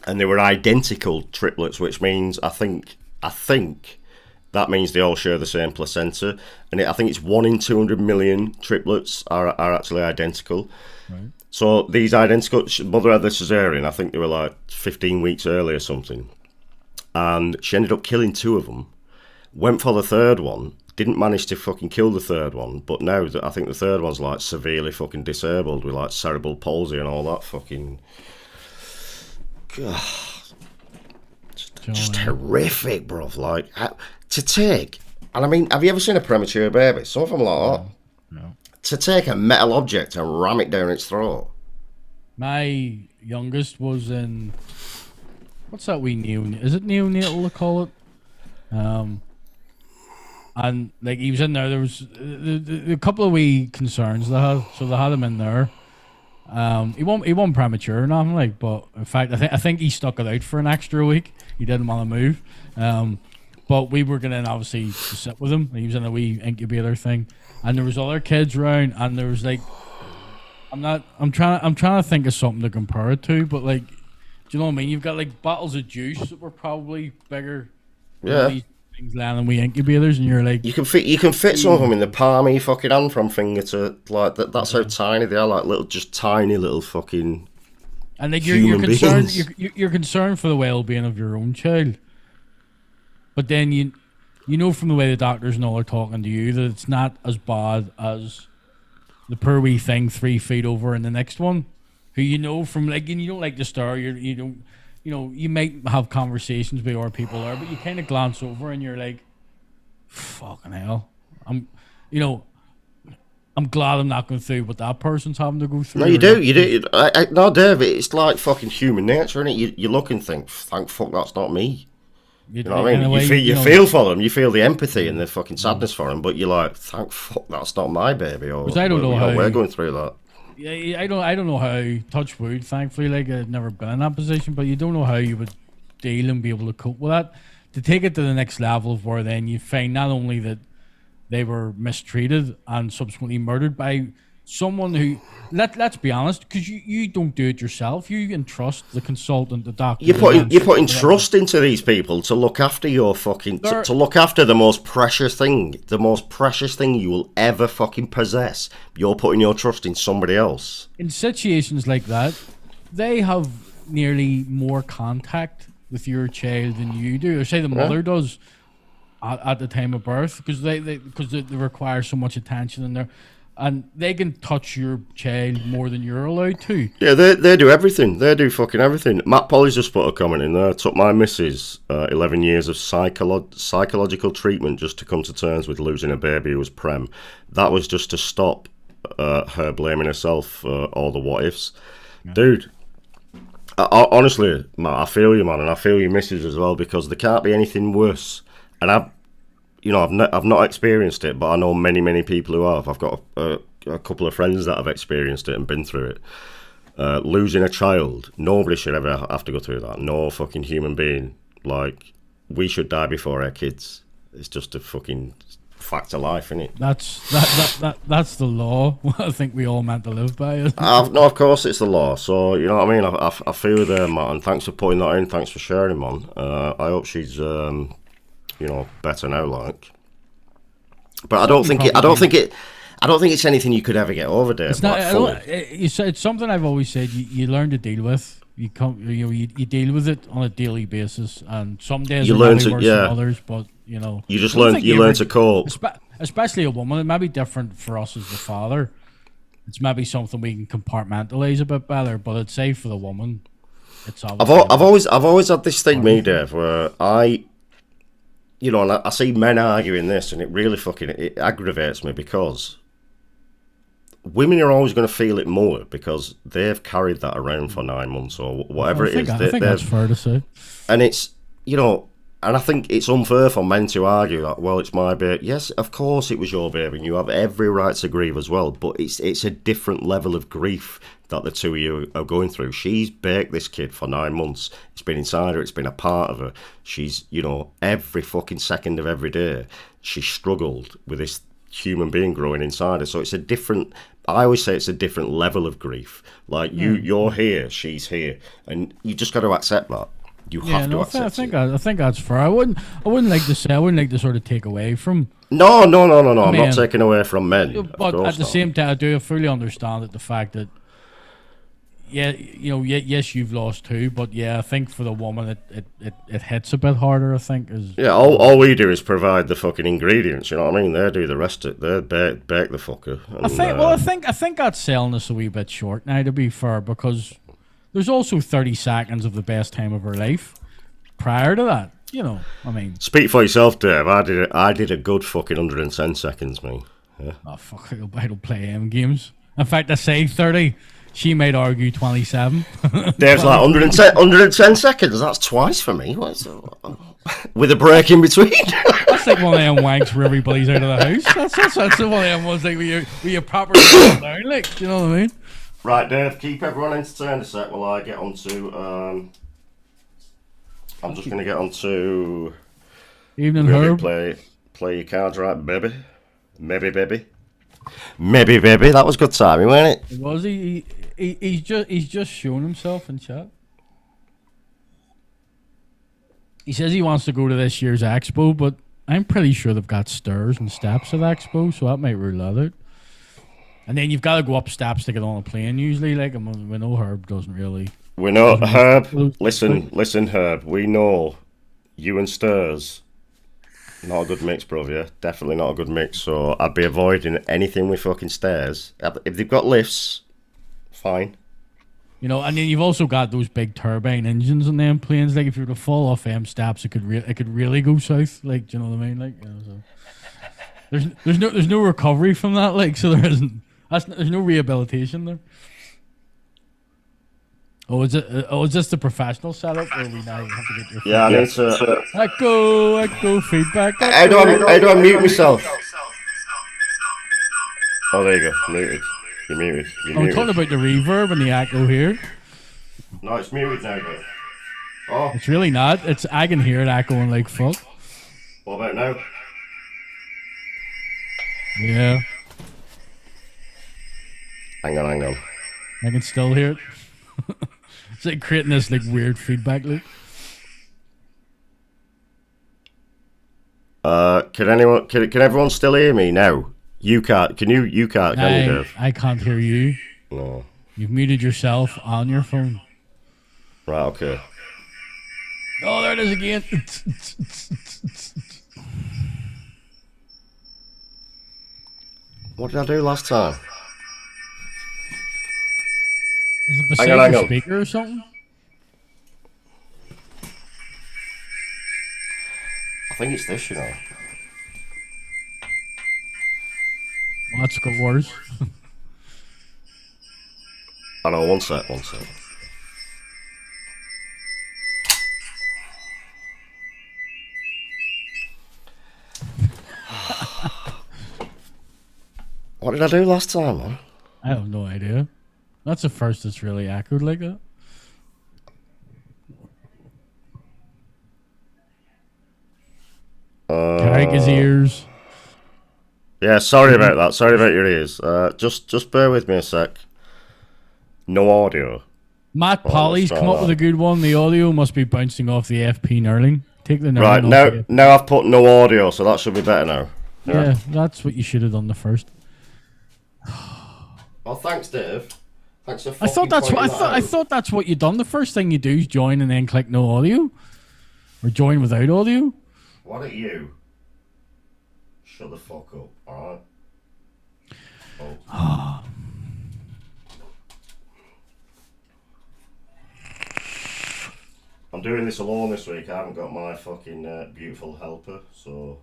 And they were identical triplets, which means I think that means they all share the same placenta. And I think it's 1 in 200 million triplets are actually identical. Right. So these identical, mother had the cesarean, I think they were like 15 weeks early or something. And she ended up killing 2 of them, went for the third one, didn't manage to fucking kill the third one, but now I think the third one's like severely fucking disabled with like cerebral palsy and all that fucking. God. Just horrific, bruv. Like, to take, and I mean, have you ever seen a premature baby? Some of them like that. No. To take a metal object and ram it down its throat. My youngest was in, what's that wee neonatal? Is it neonatal they call it? And like he was in there. There was a couple of wee concerns they had, so they had him in there. He wasn't premature or nothing like, but in fact, I think he stuck it out for an extra week. He didn't want to move. But we were gonna obviously sit with him. He was in a wee incubator thing, and there was other kids around, and there was like, I'm trying to think of something to compare it to, but like, do you know what I mean? You've got like bottles of juice that were probably bigger. Yeah. These things lying in wee incubators, and you're like, you can fit some of them in the palm of your fucking hand from finger to like that. That's how tiny they are, like little, just tiny little fucking. And like you're concerned, beings. you're concerned for the well-being of your own child, but then you know from the way the doctors and all are talking to you that it's not as bad as the poor wee thing 3 feet over in the next one, who you know from like, and you don't like to stir, you don't. You know, you might have conversations with other people there, but you kind of glance over and you're like, fucking hell. I'm glad I'm not going through what that person's having to go through. No, you do. No, Dave, it's like fucking human nature, isn't it? You look and think, thank fuck that's not me. You know what I mean? You feel for them, you feel the empathy and the fucking sadness for them, but you're like, thank fuck that's not my baby. Or I don't know how we're going through that. Yeah, I don't know how, touch wood, thankfully, like I've never been in that position, but you don't know how you would deal and be able to cope with that. To take it to the next level of where then you find not only that they were mistreated and subsequently murdered by someone who, let's be honest, because you don't do it yourself, you entrust the consultant, the doctor. You're putting trust into these people to look after your fucking, to look after the most precious thing you will ever fucking possess. You're putting your trust in somebody else. In situations like that, they have nearly more contact with your child than you do, or say the mother does at the time of birth, because they require so much attention and and they can touch your child more than you're allowed to. Yeah, they do everything. They do fucking everything. Matt Polly's just put a comment in there. Took my missus 11 years of psychological treatment just to come to terms with losing a baby who was prem. That was just to stop her blaming herself for all the what ifs. Yeah. Dude, honestly, Matt, I feel you, man, and I feel your missus as well, because there can't be anything worse. And I've not experienced it, but I know many people who have. I've got a couple of friends that have experienced it and been through it. Losing a child, nobody should ever have to go through that. No fucking human being. Like, we should die before our kids. It's just a fucking fact of life, isn't it? That's the law. I think we all meant to live by it. No, of course it's the law. So, you know what I mean? I feel there, Matt, and thanks for putting that in. Thanks for sharing, man. I hope she's better now, like. But I don't think it's anything you could ever get over, Dave. It's not. It's something I've always said. You learn to deal with. You deal with it on a daily basis, and some days you learn to worse than others. But you learn to cope. Especially a woman, it might be different for us as the father. It's maybe something we can compartmentalize a bit better, but I'd say for the woman, it's. I've always had this thing, me, Dave, where and I see men arguing this, and it really it aggravates me, because women are always going to feel it more because they've carried that around for 9 months or whatever it is. I think that's fair to say. And it's, and I think it's unfair for men to argue that, well, it's my baby. Yes, of course it was your baby, and you have every right to grieve as well, but it's a different level of grief that the two of you are going through. She's baked this kid for 9 months. It's been inside her. It's been a part of her. She's, every fucking second of every day, she struggled with this human being growing inside her. So it's I always say it's a different level of grief. Like, you're here, she's here, and you just got to accept that. You have to accept it. I think that's fair. I wouldn't like to sort of take away from. No. I'm not taking away from men. But at the same time, I do fully understand that the fact that yeah, yes, you've lost 2, but yeah, I think for the woman, it hits a bit harder. I think is. Yeah, all we do is provide the fucking ingredients. You know what I mean? They do the rest of it. They bake the fucker. And, I think that's selling us a wee bit short now. To be fair, because there's also 30 seconds of the best time of her life prior to that. You know, I mean. Speak for yourself, Dave. I did a good fucking 110 seconds, mate. Yeah. Oh fuck! I don't play games. In fact, I say 30. She might argue 27. Dave's like 110 seconds. That's twice for me. With a break in between. That's like one of them wanks where everybody's out of the house. That's one of them ones like where you properly sit down, like, do you know what I mean? Right, Dave, keep everyone entertained a sec while I get on to... I'm just going to get on to... Evening, really Herb. Play your cards right, baby. Maybe, baby. Maybe, baby. That was good timing, wasn't it? Was he? He's just shown himself in chat. He says he wants to go to this year's expo, but I'm pretty sure they've got stairs and steps at expo, so that might rule that out. And then you've got to go up steps to get on a plane usually. Like, we know Herb doesn't really. We know Herb. Listen, Herb. We know you and stairs. Not a good mix, bro. Yeah, definitely not a good mix. So I'd be avoiding anything with fucking stairs. If they've got lifts, fine. You know, and then you've also got those big turbine engines in them planes. Like, if you were to fall off them steps, it could really go south. Like, do you know what I mean? Like, you know, so there's no recovery from that. Like, so there's no rehabilitation there. Oh, is this the professional setup where we now have to get your feedback? Yeah, I need to... Echo feedback. How do I mute myself? Oh, there you go. Muted. You're muted. I'm talking about the reverb and the echo here. No, it's muted now, though. Oh. It's really not. I can hear it echoing like fuck. What about now? Yeah. Hang on. I can still hear it. It's like creating this like weird feedback loop. Can everyone still hear me now? You can't. Can you? You can't. Can you, Dave? I can't hear you. No. You've muted yourself on your phone. Right. Okay. Oh, there it is again. What did I do last time? Is it beside your speaker or something? I think it's this, you know. Well, that's got worse. I know, one sec. What did I do last time, man? I have no idea. That's the first that's really echoed like that. Carrick his ears. Yeah, sorry about that. Sorry about your ears. Just bear with me a sec. No audio. Matt Polly's come up with a good one. The audio must be bouncing off the FP Knurling. Take the right now I've put no audio, so that should be better now. Yeah, that's what you should have done the first. Well, thanks, Dave. Thanks for I thought that's what you done. The first thing you do is join and then click no audio, or join without audio. Why don't you shut the fuck up? All right. Oh. I'm doing this alone this week. I haven't got my fucking beautiful helper, so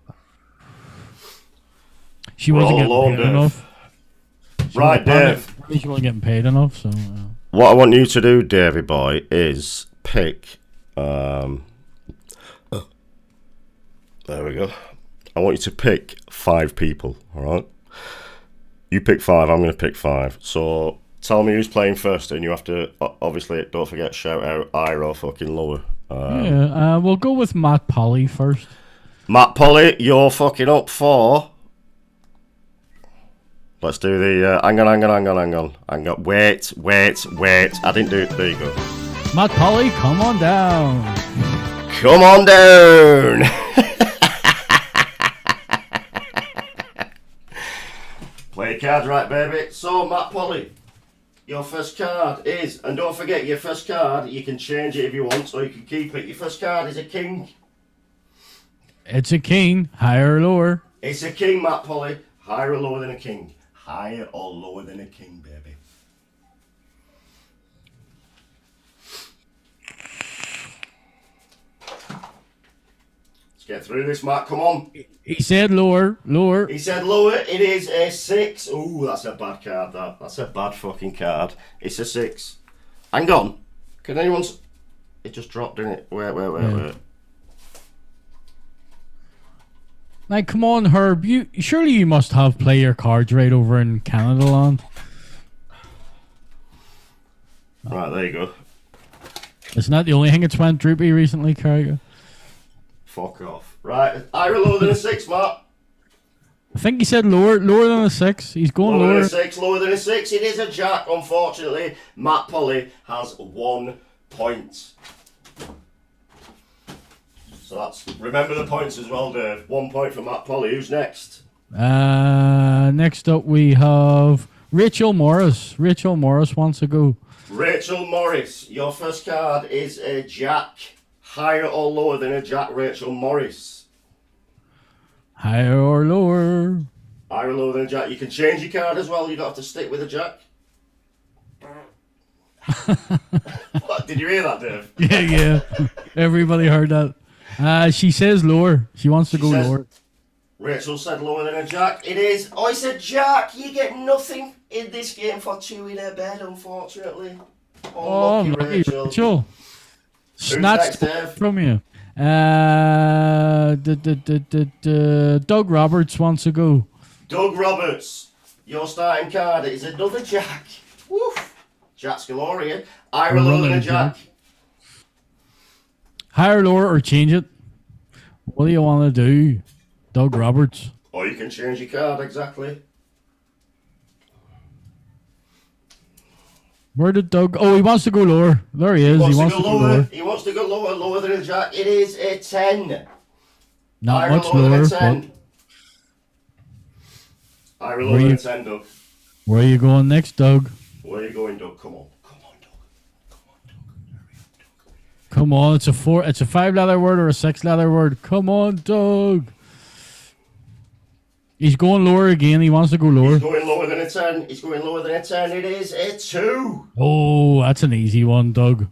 she wasn't getting paid enough. Right, Dave. She wasn't getting paid enough, so. What I want you to do, Davey boy, is pick. There we go. I want you to pick 5 people. All right. You pick 5. I'm going to pick 5. So tell me who's playing first, and you have to obviously don't forget shout out higher or fucking lower. We'll go with Matt Polly first. Matt Polly, you're fucking up for. Let's do the hang on. Wait. I didn't do it. There you go. Matt Polly, come on down. Come on down. Play your cards right, baby. So, Matt Polly, your first card is, and don't forget your first card, you can change it if you want, or you can keep it. Your first card is a king. It's a king. Higher or lower? It's a king, Matt Polly. Higher or lower than a king? Higher or lower than a king, baby? Let's get through this, Matt. Come on. He said lower. Lower. He said lower. It is a 6. Ooh, that's a bad card, that. That's a bad fucking card. It's a 6. Hang on. Can anyone... It just dropped, didn't it? Wait. Like, come on, Herb. Surely you must have play your cards right over in Canada land. Right, there you go. Isn't that the only thing that's went droopy recently, Carrigan? Fuck off. Right, higher or lower than a 6, Matt? I think he said lower than a 6. He's going lower. Lower than a 6, lower than a 6. It is a jack, unfortunately. Matt Polly has 1 point. So that's, remember the points as well, Dave. 1 point for Matt Polly. Who's next? Next up we have Rachel Morris. Rachel Morris wants to go. Rachel Morris, your first card is a jack. Higher or lower than a jack, Rachel Morris? Higher or lower? Higher or lower than a jack. You can change your card as well. You don't have to stick with a jack. What, did you hear that, Dave? Yeah. Everybody heard that. She says lower. She wants to go lower. Rachel said lower than a jack. It is. Oh, it's a jack. You get nothing in this game for 2 in a bed, unfortunately. Unlucky, Rachel. Snatched from you. Doug Roberts wants to go. Doug Roberts, your starting card is another jack. Woof. Jack's galore here. Higher or lower than a jack? Higher, lower, or change it? What do you want to do, Doug Roberts? Or you can change your card, exactly. Where did Doug... Oh, he wants to go lower. There he is. He wants to go lower. He wants to go lower, lower than a jack. It is a 10. Not much lower. Higher or lower than a 10, Doug. Where are you going next, Doug? Where are you going, Doug? Come on, Doug. Come on, it's a 5-letter word or a 6-letter word. Come on, Doug. He's going lower again. He wants to go lower. He's going lower than a 10. He's going lower than a 10. It is a 2. Oh, that's an easy one, Doug.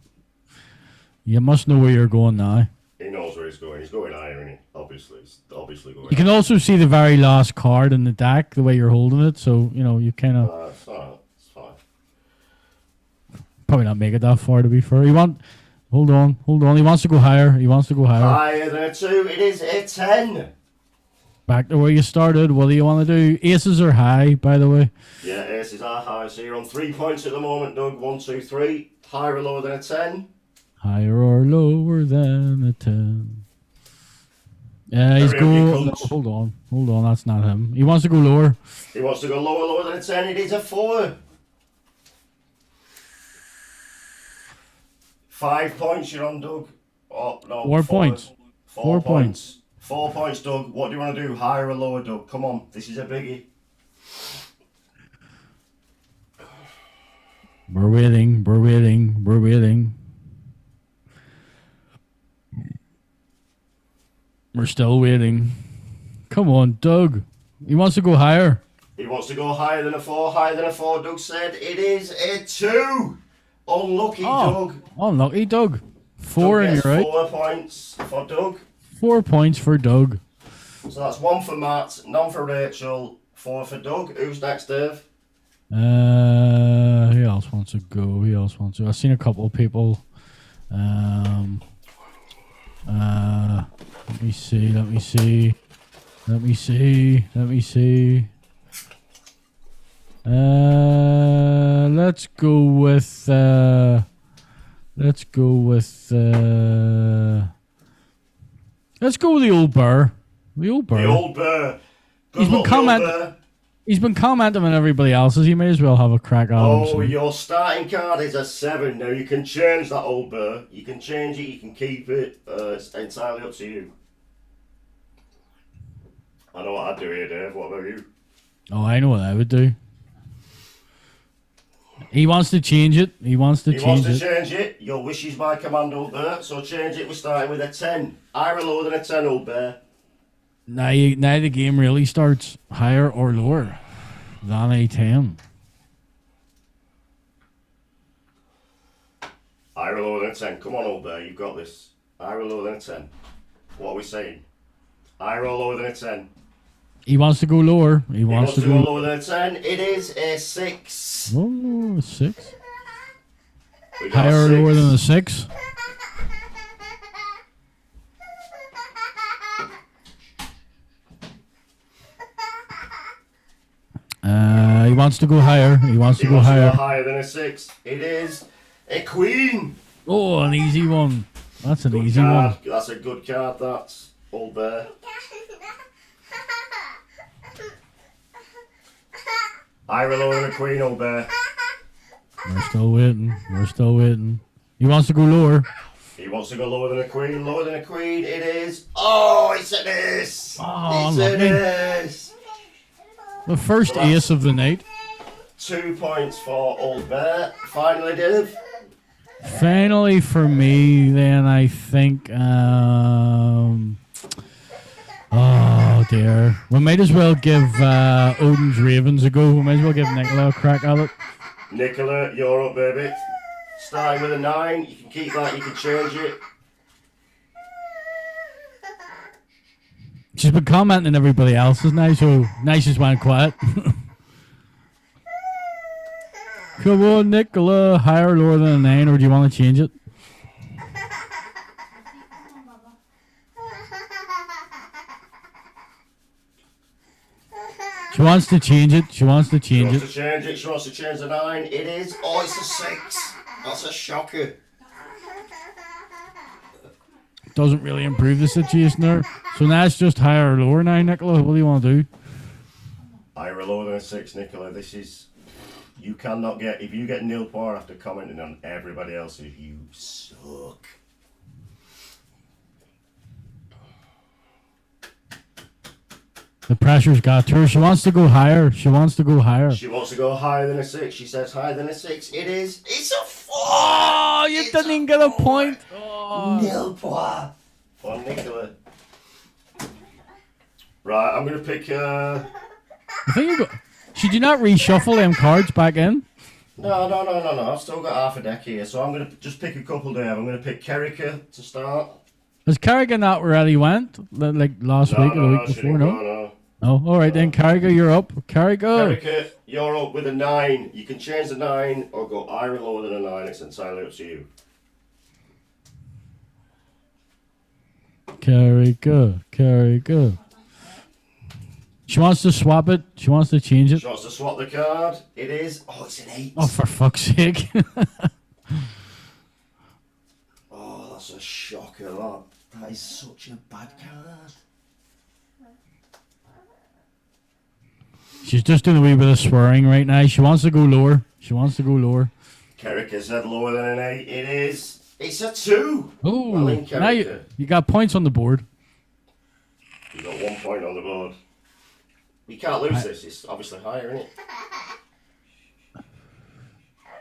You must know where you're going now. He knows where he's going. He's going higher, isn't he? Obviously. He's obviously going You can also see the very last card in the deck, the way you're holding it. So, you kind of... It's fine. Probably not make it that far, to be fair. Hold on. He wants to go higher. Higher than a 2. It is a 10. Back to where you started. What do you want to do? Aces are high, by the way. Yeah, aces are high. So you're on 3 points at the moment, Doug. 1, 2, 3. Higher or lower than a 10? Higher or lower than a 10. Yeah, he's going... No, hold on. That's not him. He wants to go lower. He wants to go lower than a 10. It is a 4. 5 points you're on, Doug. Oh, no. 4 points. 4 points. 4 points, Doug. What do you want to do? Higher or lower, Doug? Come on. This is a biggie. We're waiting. We're still waiting. Come on, Doug. He wants to go higher. He wants to go higher than a 4. Higher than a 4, Doug said. It is a 2. Unlucky, Doug. Unlucky, Doug. 4 and you're right. 4 points for Doug. 4 points for Doug. So that's 1 for Matt, none for Rachel, 4 for Doug. Who's next, Dave? Who else wants to go? I've seen a couple of people. Let me see. Let's go with the old bear. The old bear. He's been commenting on everybody else's. You may as well have a crack at him. Oh, your starting card is a 7. Now you can change that old bear. You can change it. You can keep it. It's entirely up to you. I know what I'd do here, Dave. What about you? Oh, I know what I would do. He wants to change it. He wants to change it. Your wish is my command, old bear. So change it. We're starting with a 10. Higher or lower than a 10, old bear? Now the game really starts. Higher or lower than a 10. Higher or lower than a 10. Come on, old bear. You've got this. Higher or lower than a 10. What are we saying? Higher or lower than a 10? He wants to go lower. He wants to go lower than a 10. It is a 6. Oh, a 6. Higher or lower than a 6? He wants to go higher. He wants to go higher. Higher than a 6. It is a queen. Oh, an easy one. That's an easy card. one. That's a good card. That's old bear. Higher or lower than a queen, old bear? We're still waiting. We're still waiting. He wants to go lower. He wants to go lower than a queen. Lower than a queen. It is. Oh, it's an ace. Oh, it's an ace. The first ace of the night. 2 points for old bear. Finally, Dave. Finally for me, then I think. Oh dear. We might as well give Odin's Ravens a go. We might as well give Nicola a crack at it. Nicola, you're up, baby. Starting with a 9. You can keep that. You can change it. She's been commenting everybody else's now, so nice just went quiet. Come on, Nicola. Higher or lower than a 9, or do you want to change it? She wants to change it. She wants to change it. She wants to change the 9. It is. Oh, it's a 6. That's a shocker. Doesn't really improve the situation there. So now it's just higher or lower now, Nicola. What do you want to do? Higher or lower than a 6, Nicola. This is... You cannot get... If you get nil power after commenting on everybody else's, you suck. The pressure's got to her. She wants to go higher. She wants to go higher. She wants to go higher than a 6. She says higher than a 6. It is. It's a 4. Oh, you didn't even get a point. Oh. Nil power for Nicola. Right, I'm going to pick... I think you got... Should you not reshuffle them cards back in? No. I've still got half a deck here, so I'm going to just pick a couple there. I'm going to pick Kerrika to start. Has Carrigan not already went? Like last week or the week before? No. Oh, all right then. Carrigan, you're up. Kerrika, you're up with a 9. You can change the 9 or go higher or lower than a 9. It's entirely up to you. Carrigan. She wants to swap it. She wants to change it. She wants to swap the card. It is. Oh, it's an 8. Oh, for fuck's sake. Oh, that's a shocker, that is such a bad card. She's just doing a wee bit of swearing right now. She wants to go lower. Kerrika said lower than an 8. It is. It's a 2. Oh, well, now you got points on the board. You got 1 point on the board. You can't lose this. It's obviously higher, isn't it?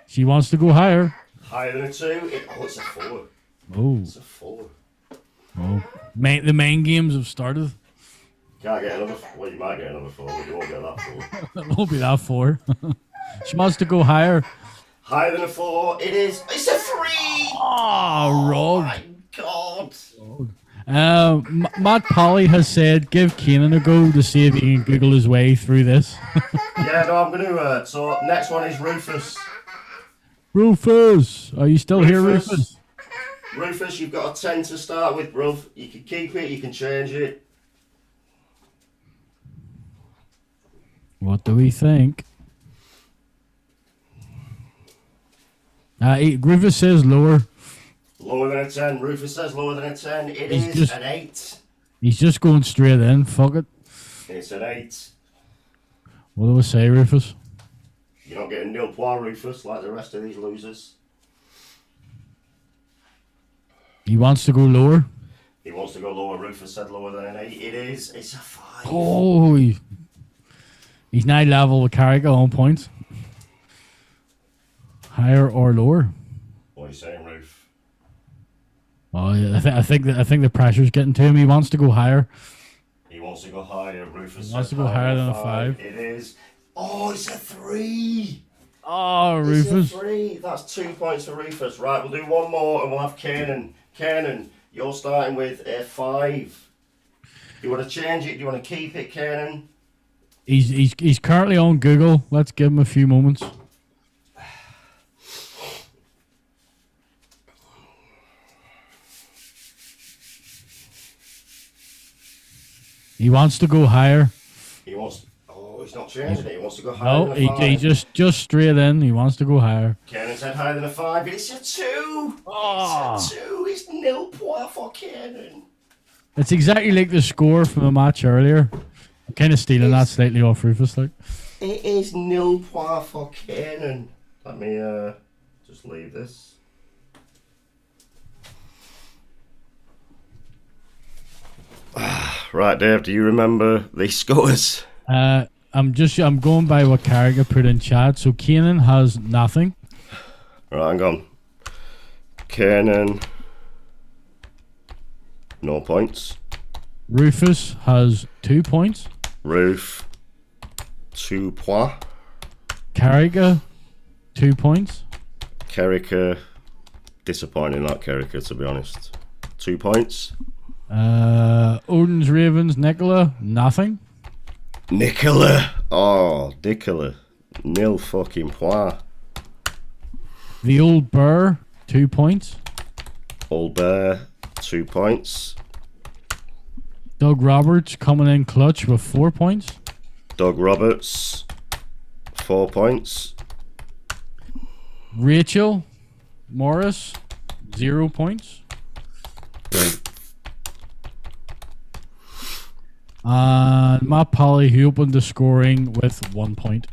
She wants to go higher. Higher than a 2. It's a 4. Oh. It's a 4. Oh. The main games have started. Can't get another... Well, you might get another 4, but you won't get that 4. It won't be that 4. She wants to go higher. Higher than a 4. It is... It's a 3! Oh, Rob. My God. Matt Polly has said, give Keenan a go to see if he can Google his way through this. Yeah, no, I'm going to... so, next one is Rufus. Rufus! Are you still here, Rufus? Rufus, you've got a 10 to start with, bruv. You can keep it, you can change it. What do we think? Rufus says lower. Lower than a 10. Rufus says lower than a 10. It is an 8. He's just going straight in. Fuck it. It's an 8. What do I say, Rufus? You're not getting nil points, Rufus, like the rest of these losers. He wants to go lower. He wants to go lower. Rufus said lower than an 8. It is. It's a 5. Oh, he's now level with Carrigan on points. Higher or lower? What are you saying, Roof? Oh, yeah, I think the pressure's getting to him. He wants to go higher. He wants to go higher. Rufus Wants said to go higher than a 5. It is. Oh, it's a 3. Oh, It's Rufus. a 3. That's 2 points for Rufus. Right, we'll do one more and we'll have Kanan. Kanan, you're starting with a 5. You want to change it? Do you want to keep it, Kanan? He's currently on Google. Let's give him a few moments. He wants to go higher. He wants. Oh, he's not changing it. He wants to go higher No, than a 5. he just straight in. He wants to go higher. Kanan said higher than a 5. It's a 2. Oh. It's a 2. It's nil point for Kanan. It's exactly like the score from the match earlier. I'm kind of stealing that slightly off Rufus. Like. It is nil point for Kanan. Let me just leave this. Right, Dave, do you remember the scores? I'm going by what Carragher put in chat. So Kanan has nothing. Right, hang on. Kanan, no points. Rufus has 2 points. Roof, 2 points. Carragher, 2 points. Kerricker, disappointing that Kerricker, to be honest. 2 points. Odin's Ravens, Nicola, nothing. Nicola, oh, Nicola, nil fucking point. The Old Bear, 2 points. Old Bear, 2 points. Doug Roberts coming in clutch with 4 points. Doug Roberts, 4 points. Rachel Morris, 0 points. And Matt Polly, who opened the scoring with 1 point.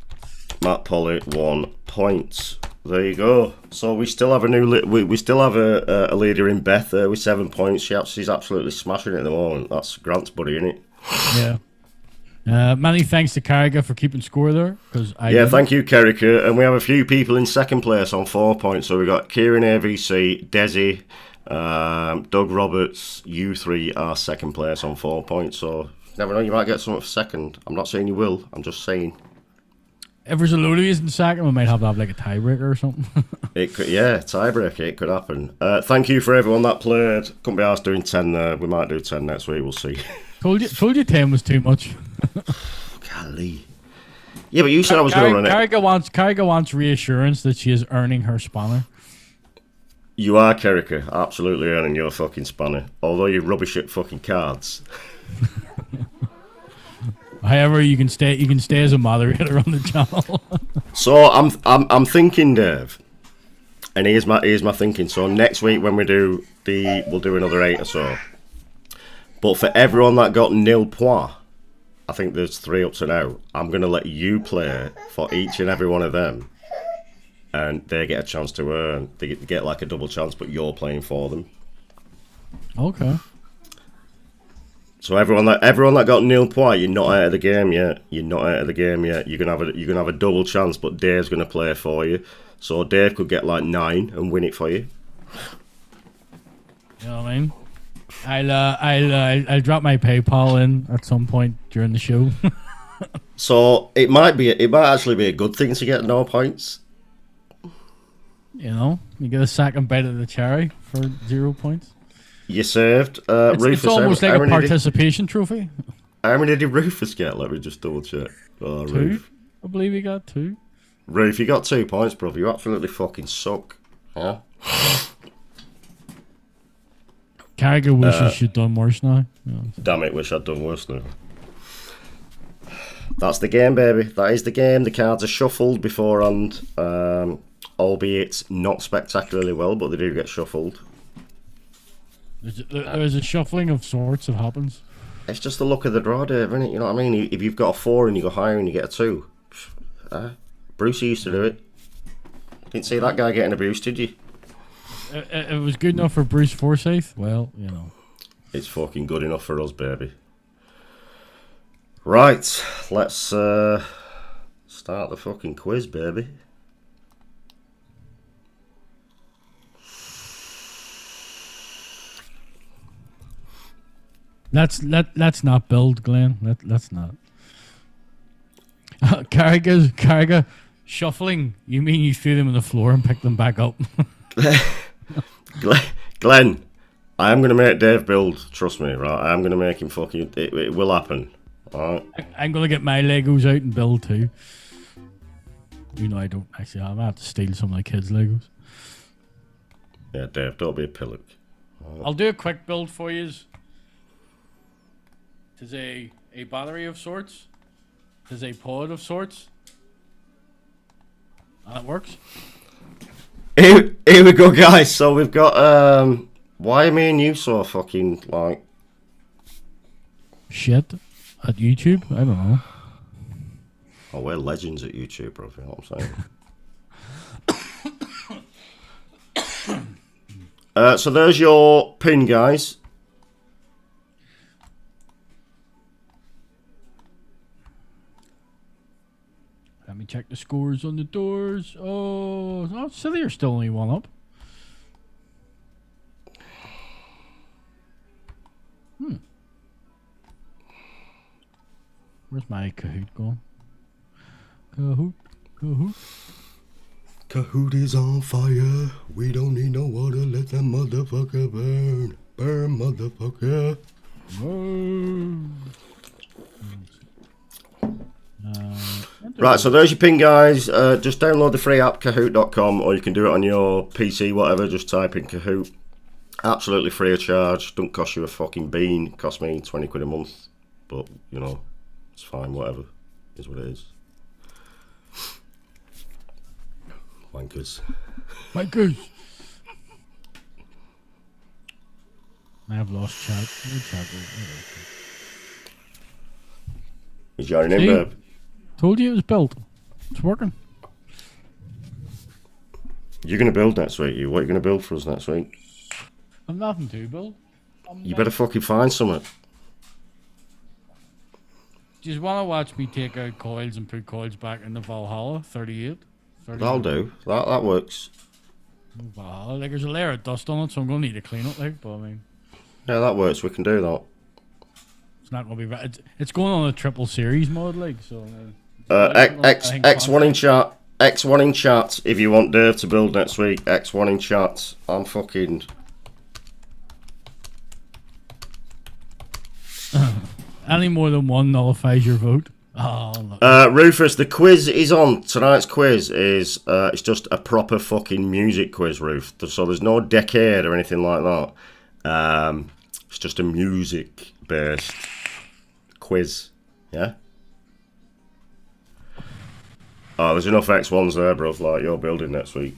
Matt Polly, 1 point. There you go. So we still have a we still have a leader in Beth there with 7 points. She's absolutely smashing it at the moment. That's Grant's buddy, isn't it? Yeah. Many thanks to Carragher for keeping score there. Thank you, Kerricker. And we have a few people in second place on 4 points. So we got Kieran AVC, Desi, Doug Roberts. You three are second place on 4 points. So never know, you might get something for second. I'm not saying you will. I'm just saying. If there's a load of these in second, we might have to have like a tiebreaker or something. It could, tiebreaker. It could happen. Thank you for everyone that played. Couldn't be asked doing 10 there. We might do 10 next week. We'll see. Told you 10 was too much. Golly. Yeah, but you said I was going to run it. Carragher wants reassurance that she is earning her spanner. You are, Kerricker, absolutely earning your fucking spanner. Although you're rubbish at fucking cards. However, you can stay as a moderator on the channel. So I'm thinking, Dave, and here's my thinking. So next week when we'll do another 8 or so. But for everyone that got nil point, I think there's 3 up to now. I'm gonna let you play for each and every one of them, and they get a chance to earn. They get like a double chance, but you're playing for them. Okay. So everyone that got nil point, you're not out of the game yet. You're not out of the game yet. You're gonna have a double chance, but Dave's gonna play for you. So Dave could get like 9 and win it for you. You know what I mean? I'll drop my PayPal in at some point during the show. So it might actually be a good thing to get no points. You know, you get a second bite of the cherry for 0 points. You saved. It's almost like a participation trophy. How many did Rufus get? Let me just double check. Oh, 2. Roof. I believe he got 2. Roof, you got 2 points, bro. You absolutely fucking suck. Yeah. Carragher wishes she'd done worse now. Yeah. Damn it, wish I'd done worse now. That's the game, baby. That is the game. The cards are shuffled beforehand, albeit not spectacularly well, but they do get shuffled. There's a shuffling of sorts that happens. It's just the luck of the draw, Dave, isn't it? You know what I mean? If you've got a 4 and you go higher and you get a 2. Brucey used to do it. Didn't see that guy getting abused, did you? It was good enough for Bruce Forsyth. Well, you know. It's fucking good enough for us, baby. Right, let's start the fucking quiz, baby. Let's not build, Glenn. Let's not. Carriga, shuffling. You mean you threw them on the floor and picked them back up? Glenn, I am going to make Dave build. Trust me, right? I am going to make him fucking. It will happen. All right. I'm going to get my Legos out and build too. You know I don't actually. I'm gonna have to steal some of my kids' Legos. Yeah, Dave, don't be a pillock. I'll do a quick build for you. There's a battery of sorts. There's a pod of sorts. And it works. Here we go, guys. So we've got why are me and you so fucking like shit at YouTube? I don't know. Oh, we're legends at YouTube, bro. You know what I'm saying? So there's your pin, guys. Let me check the scores on the doors. Oh, silly, you're still only one up. Where's my Kahoot going? Kahoot. Kahoot is on fire. We don't need no water. Let that motherfucker burn. Burn, motherfucker. Right, so there's your pin, guys. Just download the free app, Kahoot.com, or you can do it on your PC, whatever. Just type in Kahoot. Absolutely free of charge. Don't cost you a fucking bean. Cost me 20 quid a month. But, you know, it's fine, whatever. It is what it is. Wankers. I have lost chat. Is your name, babe? Told you it was built. It's working. You're going to build next week, you. What are you going to build for us next week? I'm nothing to build. You better fucking find something. Do you want to watch me take out coils and put coils back in the Valhalla 38? That'll do. That works. Valhalla, like there's a layer of dust on it, so I'm going to need to clean it, like, but I mean... Yeah, that works. We can do that. It's not going to be... It's going on a triple series mode, like, so... X1 in chat. X1 in chat if you want Dave to build next week. X1 in chat. I'm fucking... Any more than one nullifies your vote. Oh, Rufus, the quiz is on. Tonight's quiz is it's just a proper fucking music quiz, Ruf. So there's no decade or anything like that. It's just a music-based quiz. Yeah? Oh, there's enough X1s there, bro. Like you're building next week.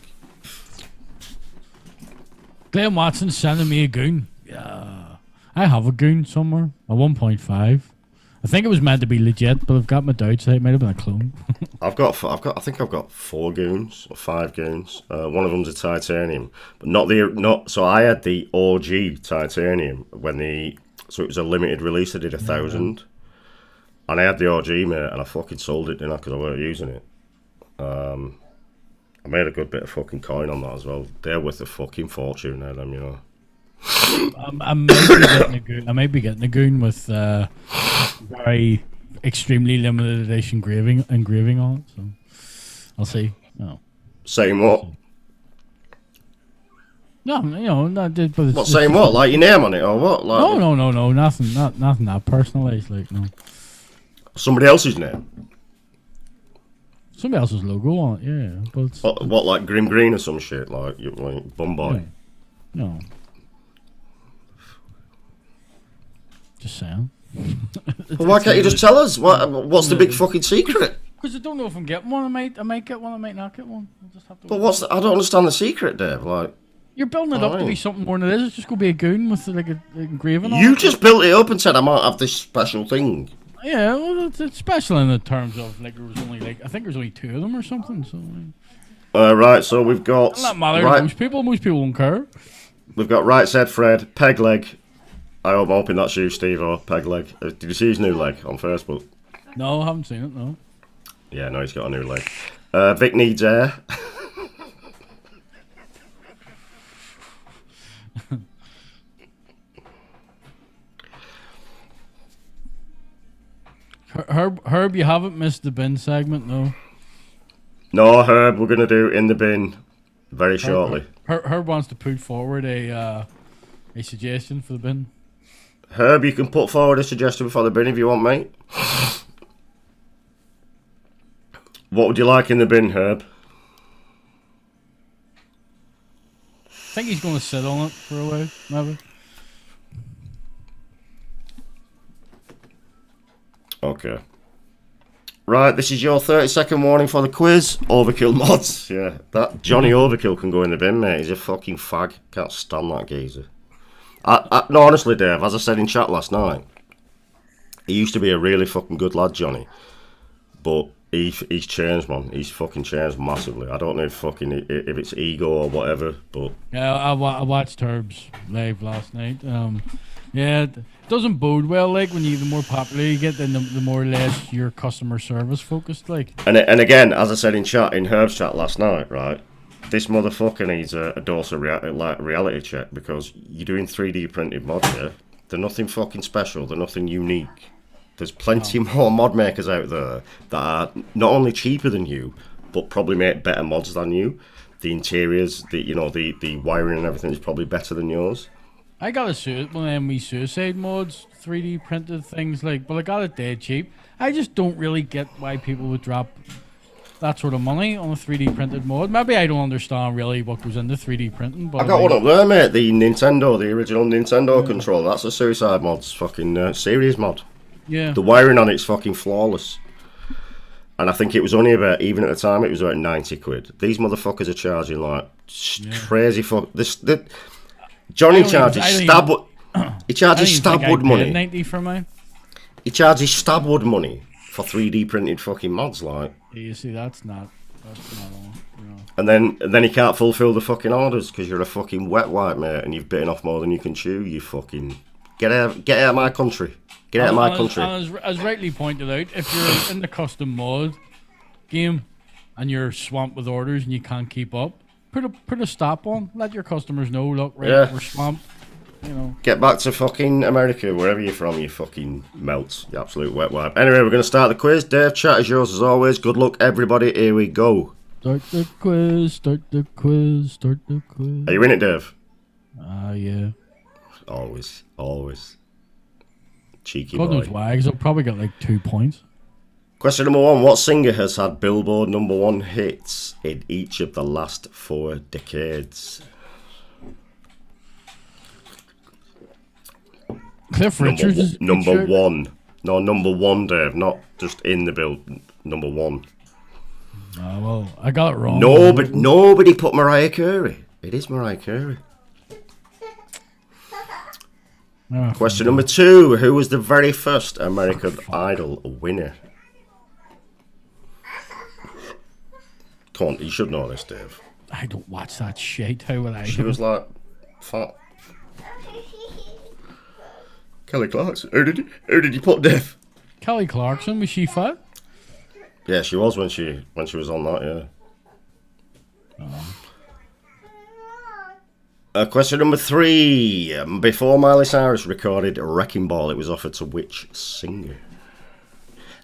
Glenn Watson sending me a goon. Yeah. I have a goon somewhere. A 1.5. I think it was meant to be legit, but I've got my doubts that it might have been a clone. I think I've got 4 goons or 5 goons. One of them's a titanium, but not. So I had the OG titanium so it was a limited release. I did 1,000, and I had the OG, mate, and I fucking sold it, didn't I? Because I weren't using it. I made a good bit of fucking coin on that as well. They're worth a fucking fortune now, them, you know. I might be getting a goon with very extremely limited edition engraving on it. So I'll see. No. Saying what? No, you know, not did. But what saying what? Like your name on it or what? Like no, nothing that personalized. Like no. Somebody else's name. Somebody else's logo on it. Yeah, but what like Grim Green or some shit like you like Bumboy. No. Just saying. Well, why can't you just tell us? What's the big fucking secret? Because I don't know if I'm getting one. I might get one. I might not get one. I'll just have to. But I don't understand the secret, Dave. Like you're building it up to be something more than it is. It's just gonna be a goon with like a engraving. You just built it up and said I might have this special thing. Yeah, well, it's special in the terms of like there was only I think there's only 2 of them or something. So. Right, so we've got. Doesn't that matter to most people? Most people don't care. We've got right said Fred, peg leg. I'm hoping that's you, Steve, or peg leg. Did you see his new leg on Facebook? No, I haven't seen it, no. Yeah, no, he's got a new leg. Vic needs air. Herb, you haven't missed the bin segment, no? No, Herb, we're going to do in the bin very shortly. Herb wants to put forward a suggestion for the bin. Herb, you can put forward a suggestion for the bin if you want, mate. What would you like in the bin, Herb? I think he's going to sit on it for a while, maybe. Okay. Right, this is your 30-second warning for the quiz. Overkill mods. Yeah, that Johnny Overkill can go in the bin, mate. He's a fucking fag. Can't stand that geezer. No, honestly, Dave, as I said in chat last night, he used to be a really fucking good lad, Johnny. But he's changed, man. He's fucking changed massively. I don't know if it's ego or whatever, but... Yeah, I watched Herb's live last night. Yeah, it doesn't bode well, like, when the more popular you get, then the more or less you're customer service focused, like. And again, as I said in Herb's chat last night, right, this motherfucker needs a dose of reality check, because you're doing 3D printed mods here. They're nothing fucking special, they're nothing unique. There's plenty more mod makers out there that are not only cheaper than you, but probably make better mods than you. The interiors, the wiring and everything is probably better than yours. I got one of them wee suicide mods, 3D printed things, like, but I got it dead cheap. I just don't really get why people would drop that sort of money on a 3D printed mod. Maybe I don't understand really what goes into 3D printing. But I got one up there, mate. The original Nintendo controller. That's a Suicide Mod's fucking series mod. Yeah. The wiring on it's fucking flawless. And I think it was only about, even at the time, it was about 90 quid. These motherfuckers are charging like crazy fuck. Johnny charges stabwood. He charges stabwood money. 90 for mine. He charges stabwood money for 3D printed fucking mods, like. Yeah, you see, that's not on. You know. And then he can't fulfill the fucking orders because you're a fucking wet wipe, mate, and you've bitten off more than you can chew. You fucking get out of my country. Get out of my country. As rightly pointed out, if you're in the custom mod game and you're swamped with orders and you can't keep up, put a stop on. Let your customers know, look, right, we're swamped. You know. Get back to fucking America, wherever you're from, you fucking melts. You absolute wet wipe. Anyway, we're going to start the quiz. Dave, chat is yours as always. Good luck, everybody. Here we go. Start the quiz. Are you in it, Dave? Yeah. Always. Cheeky God boy. knows why, because I'll probably get like 2 points. Question number 1. What singer has had Billboard #1 hits in each of the last 4 decades? Cliff Richards is number 1. No, number 1, Dave. Not just in the build. Number 1. Well, I got it wrong. Nobody put Mariah Carey. It is Mariah Carey. Question number 2. Who was the very first American Idol winner? Come on, you should know this, Dave. I don't watch that shit. How would I? She was like fat. Kelly Clarkson. Who did you put, Dave? Kelly Clarkson, was she fat? Yeah, she was when she was on that. Yeah. Question number 3. Before Miley Cyrus recorded Wrecking Ball, it was offered to which singer?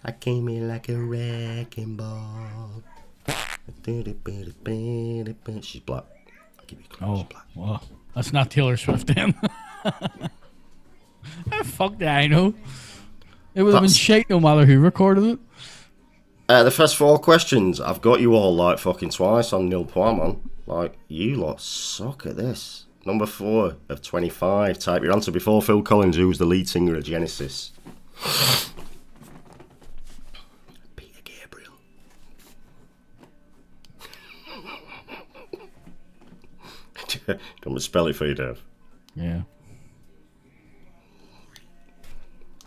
I came in like a wrecking ball. She's black. I'll give you a clue. She's black. Well, that's not Taylor Swift then. Fuck that, I know. It would have been shite no matter who recorded it. The first 4 questions, I've got you all like fucking twice on nil point, man. Like, you lot suck at this. Number 4 of 25. Type your answer before Phil Collins, who was the lead singer of Genesis. Peter Gabriel. Don't spell it for you, Dave. Yeah.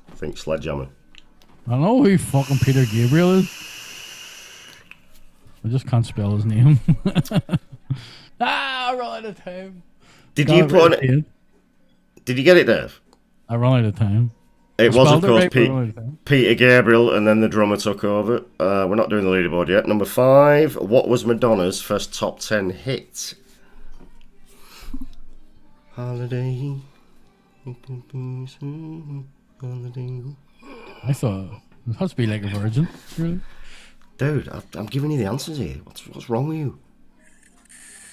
I think Sledgehammer. I know who fucking Peter Gabriel is. I just can't spell his name. I run out of time. Did you put it? Did you get it, Dave? I run out of time. It was, of course, Peter Gabriel, and then the drummer took over. We're not doing the leaderboard yet. Number 5. What was Madonna's first top 10 hit? Holiday. I thought It has to be like a virgin, really. Dude, I'm giving you the answers here. What's wrong with you?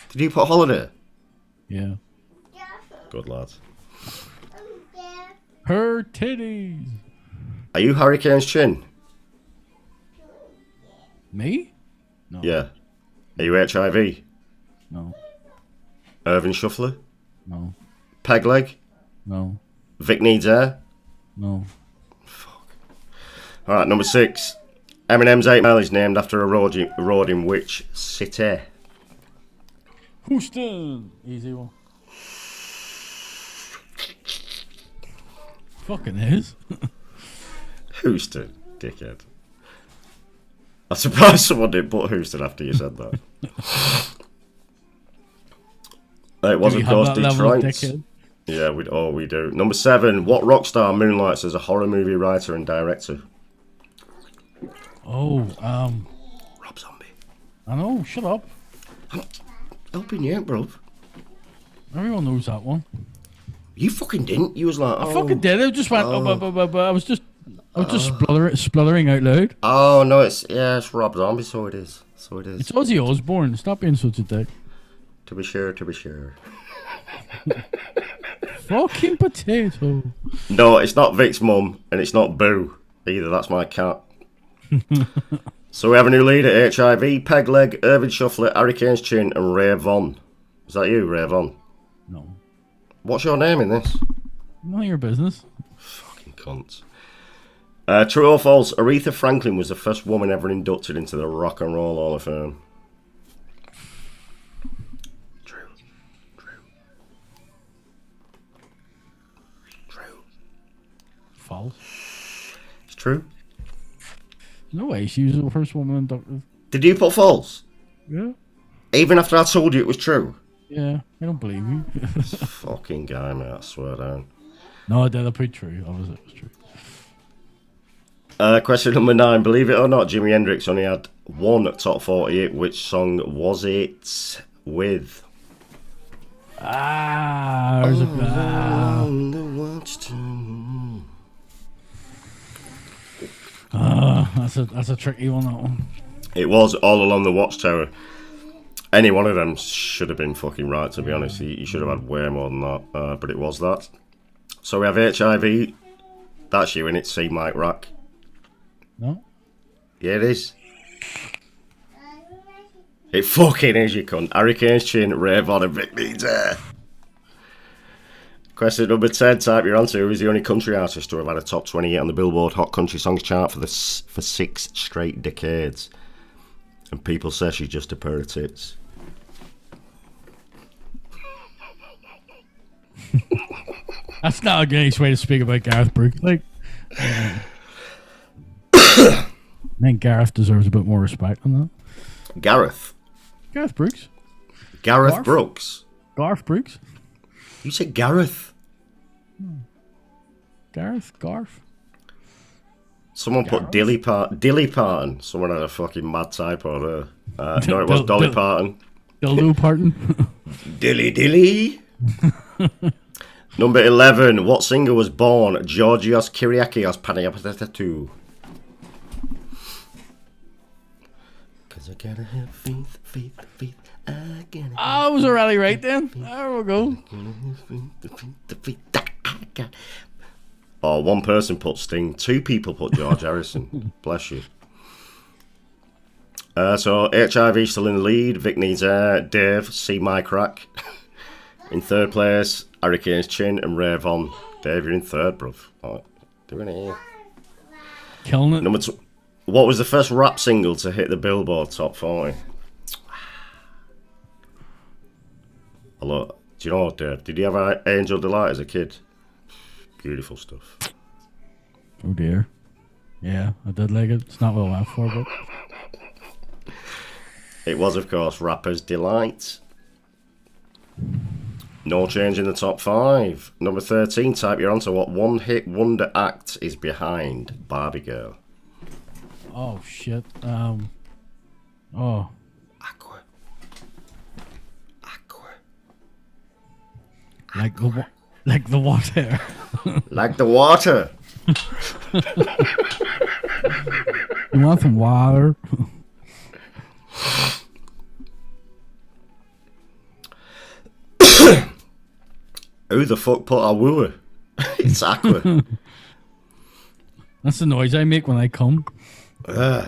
Did you put holiday? Yeah. Good lads. Her titties. Are you Hurricane's chin? Me? No. Yeah. Are you HIV? No. Irvin Shuffler? No. Peg leg? No. Vic needs air? No. Alright, number 6. Eminem's 8 Mile is named after a road in which city? Houston. Easy one. Fucking is. Houston, dickhead. I'm surprised someone didn't put Houston after you said that. It was, of course, Detroit. Yeah, we do. Number 7. What rock star moonlights as a horror movie writer and director? Oh, Rob Zombie. I know. Shut up. I'm helping you out, bro. Everyone knows that one. You fucking didn't. You was like, I fucking did. I just went. I was just spluttering out loud. Oh no, it's Rob Zombie. So it is. It's Ozzy Osbourne. Stop being such a dick. To be sure. Fucking potato. No, it's not Vic's mum, and it's not Boo either. That's my cat. So we have a new leader: HIV, Peg Leg, Irvin Shuffler, Hurricane's Chin, and Ray Von. Is that you, Ray Von? No. What's your name in this? None of your business. Fucking cunts. True or false? Aretha Franklin was the first woman ever inducted into the Rock and Roll Hall of Fame. True. False. It's true. No way. She was the first woman inducted. Did you put false? Yeah. Even after I told you it was true? Yeah. I don't believe you. Fucking guy, mate. I swear down. No, I did. I put true. Obviously, it was true. Question number 9. Believe it or not, Jimi Hendrix only had one top 40 hit. Which song was it with? There's that's a tricky one, that one. It was All Along the Watchtower. Any one of them should have been fucking right, to be honest. You should have had way more than that, but it was that. So we have HIV. That's you in it, C. Mike Rack. No? Yeah, it is. It fucking is, you cunt. Hurricane's Chin, Ray Von, and Vic needs air. Question number 10. Type your answer. Who is the only country artist to have had a top 20 hit on the Billboard Hot Country Songs chart for 6 straight decades? And people say she's just a pair of tits. That's not a nice way to speak about Gareth Brooks. Like, I think Gareth deserves a bit more respect than that. Gareth Brooks. Gareth Brooks. Garth Brooks. You said Gareth. Garth. Someone put Dilly Parton. Someone had a fucking mad typo there. No, it was Dolly Parton. Dildo Parton. Dilly. Number 11. What singer was born Georgios Kyriakos Panayopatou? Cause I gotta have faith. I was already right then. There we go. Oh, one person put Sting. 2 people put George Harrison. Bless you. So HIV still in the lead. Vic needs air. Dave, C. Mike Rack. In third place, Hurricane's Chin and Ray Von. Dave, you're in third, bruv. Oh, doing it here. Killing it. Number 2. What was the first rap single to hit the Billboard Top 40? Hello. Do you know what, Dave? Did you have Angel Delight as a kid? Beautiful stuff. Oh dear. Yeah, I did like it. It's not what I went for, but it was, of course, Rapper's Delight. No change in the top 5. Number 13. Type your answer. What one-hit wonder act is behind Barbie Girl? oh shit. Aqua. Like the water. Like the water. You want some water? Who the fuck put a wooer? It's Aqua. That's the noise I make when I come. No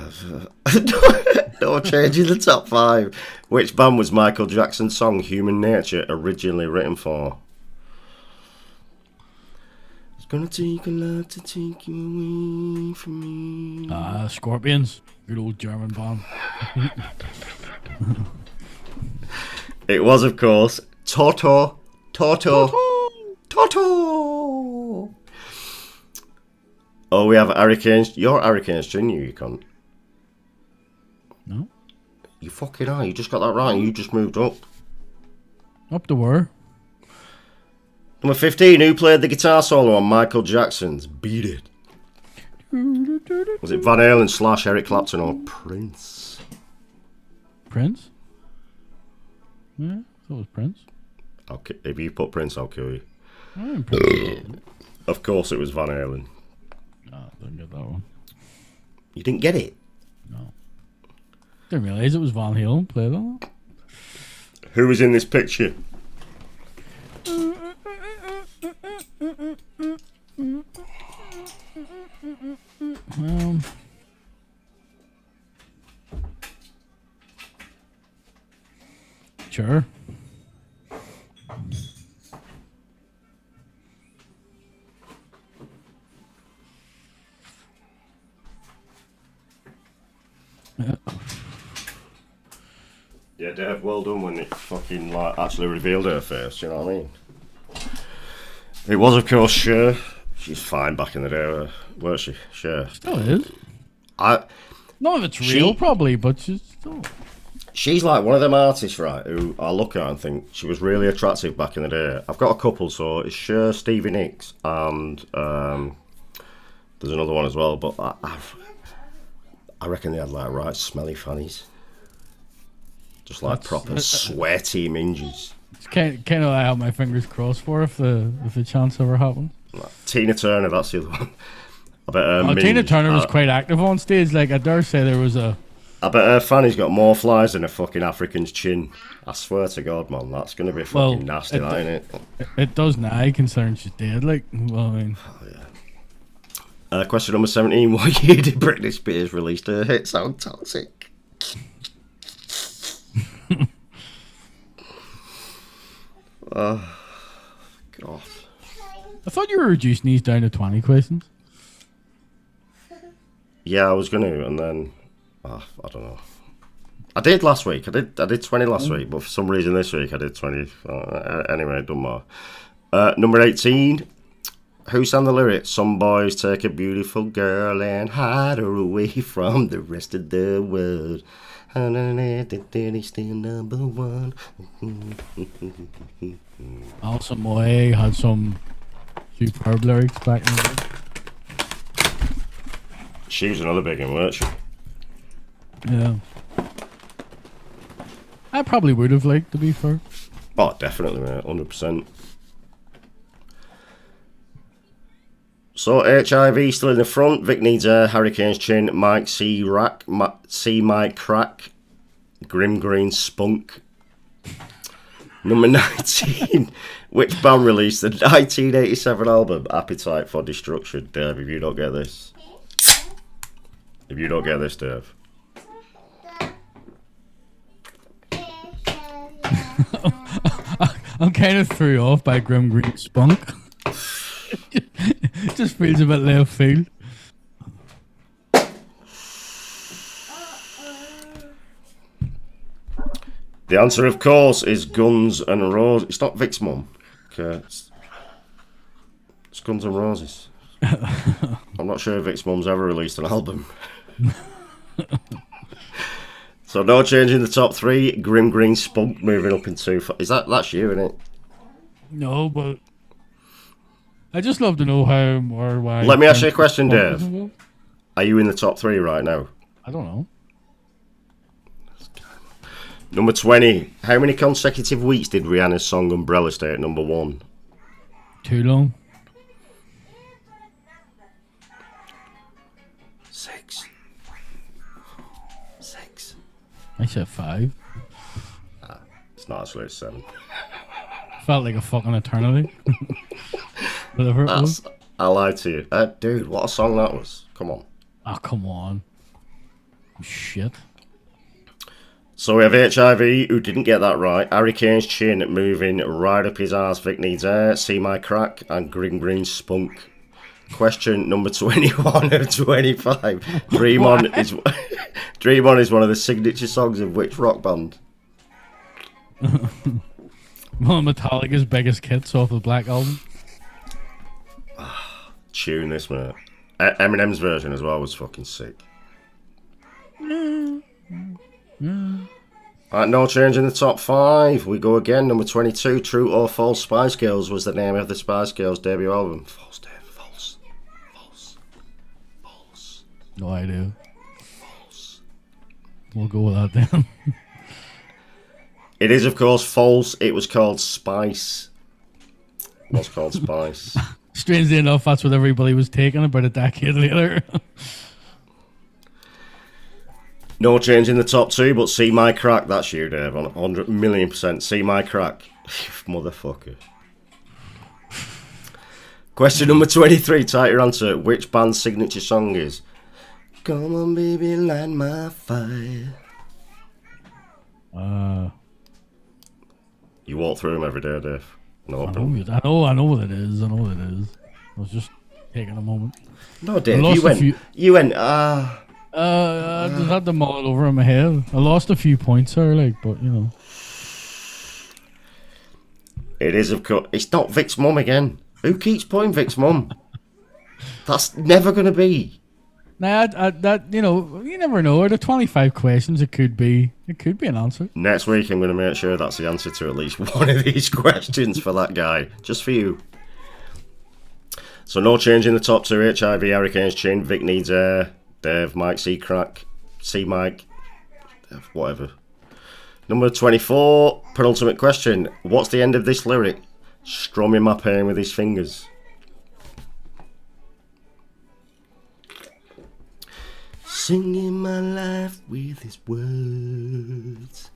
change in the top 5. Which band was Michael Jackson's song Human Nature originally written for? It's gonna take a lot to take you away from me. Scorpions. Good old German band. It was, of course, Toto. Oh, we have Hurricanes. You're Hurricanes Junior, you cunt. No. You fucking are. You just got that right. You just moved up. Up to where? Number 15. Who played the guitar solo on Michael Jackson's Beat It? Was it Van Halen / Eric Clapton or Prince? Prince? Yeah, I thought it was Prince. Okay, if you put Prince, I'll kill you. I'm Prince. Of course it was Van Halen. No, I didn't get that one. You didn't get it? No. Didn't realise it was Van Halen played on it. Who was in this picture? Sure. Yeah, Dave, well done when it fucking like actually revealed her face, you know what I mean? It was, of course, Cher. She's fine back in the day, weren't she? Cher. Still is. None of it's real, probably, but she's still... She's like one of them artists, right, who I look at and think she was really attractive back in the day. I've got a couple, so it's Cher, Stevie Nicks, and there's another one as well, but I reckon they had like right smelly fannies. Just like proper sweaty minges. It's kind of I have my fingers crossed for if the chance ever happened. Tina Turner, that's the other one. I bet Tina Turner was quite active on stage. Like, I dare say there was a... I bet her fanny's got more flies than a fucking African's chin. I swear to God, man, that's going to be fucking nasty, that, ain't it? It does now, considering she's dead. Like, well, I mean... Oh, yeah. Question number 17. What year did Britney Spears release her hit song Toxic? Oh, God. I thought you were reducing these down to 20 questions. Yeah, I was going to, and then... I don't know. I did last week. I did 20 last week, but for some reason this week I did 20. Anyway, it doesn't matter. Number 18. Who sang the lyrics? Some boys take a beautiful girl and hide her away from the rest of the world. Still number one. Alison Moy had some superb lyrics back in the day. She was another big one, weren't she? Yeah. I probably would have liked, to be fair. Oh, definitely, mate. 100%. So, HIV still in the front. Vic needs a Hurricane's chin. Mike C. Rack. C. Mike Crack. Grim Green Spunk. Number 19. Which band released the 1987 album Appetite for Destruction? Dave, if you don't get this. If you don't get this, Dave. I'm kind of threw off by Grim Green Spunk. It just feels a bit left field. The answer, of course, is Guns N' Roses. It's not Vic's mum. Okay, it's Guns N' Roses. I'm not sure Vic's mum's ever released an album. So no change in the top 3. Grim Green Spunk moving up in 2. Is that's you, isn't it? No, but I just love to know how or why. Let me ask you a question, Dave. Are you in the top 3 right now? I don't know. Number 20. How many consecutive weeks did Rihanna's song Umbrella stay at number 1? Too long. 6. I said 5. It's not actually, it's 7. Felt like a fucking eternity. Whatever it was. I lied to you. Dude, what a song that was. Come on. Oh, come on. Shit. So we have HIV, who didn't get that right. Harry Kane's chin moving right up his arse. Vic needs air. See my crack. And Green Green spunk. Question number 21 of 25. Dream On is Dream On is one of the signature songs of which rock band? One of Metallica's biggest hits off the Black Album. Tune this, mate. Eminem's version as well was fucking sick. Alright, no change in the top 5. We go again. Number 22. True or false? Spice Girls was the name of the Spice Girls debut album. False, Dave. False. False. False. No idea. False. We'll go with that then. It is, of course, false. It was called Spice. It was called Spice. Strangely enough, that's what everybody was taking about a decade later. No change in the top 2, but See My Crack. That's you, Dave, on 100,000,000%. See My Crack. Motherfucker. Question number 23. Type your answer. Which band's signature song is Come on, baby, light my fire? You walk through them every day, Dave. No, I know what it is. I was just taking a moment. No, Dave, you went, I just had them all over in my head. I lost a few points there, but you know. It is, of course. It's not Vic's mum again. Who keeps putting Vic's mum? That's never going to be. Nah, you never know. Out of 25 questions, it could be an answer. Next week, I'm going to make sure that's the answer to at least one of these questions for that guy. Just for you. So no change in the top 2. HIV, Harry Kane's chin. Vic needs air. Dave, Mike, C crack. C Mike. Whatever. Number 24. Penultimate question. What's the end of this lyric? Strumming my pain with his fingers. Singing my life with his words,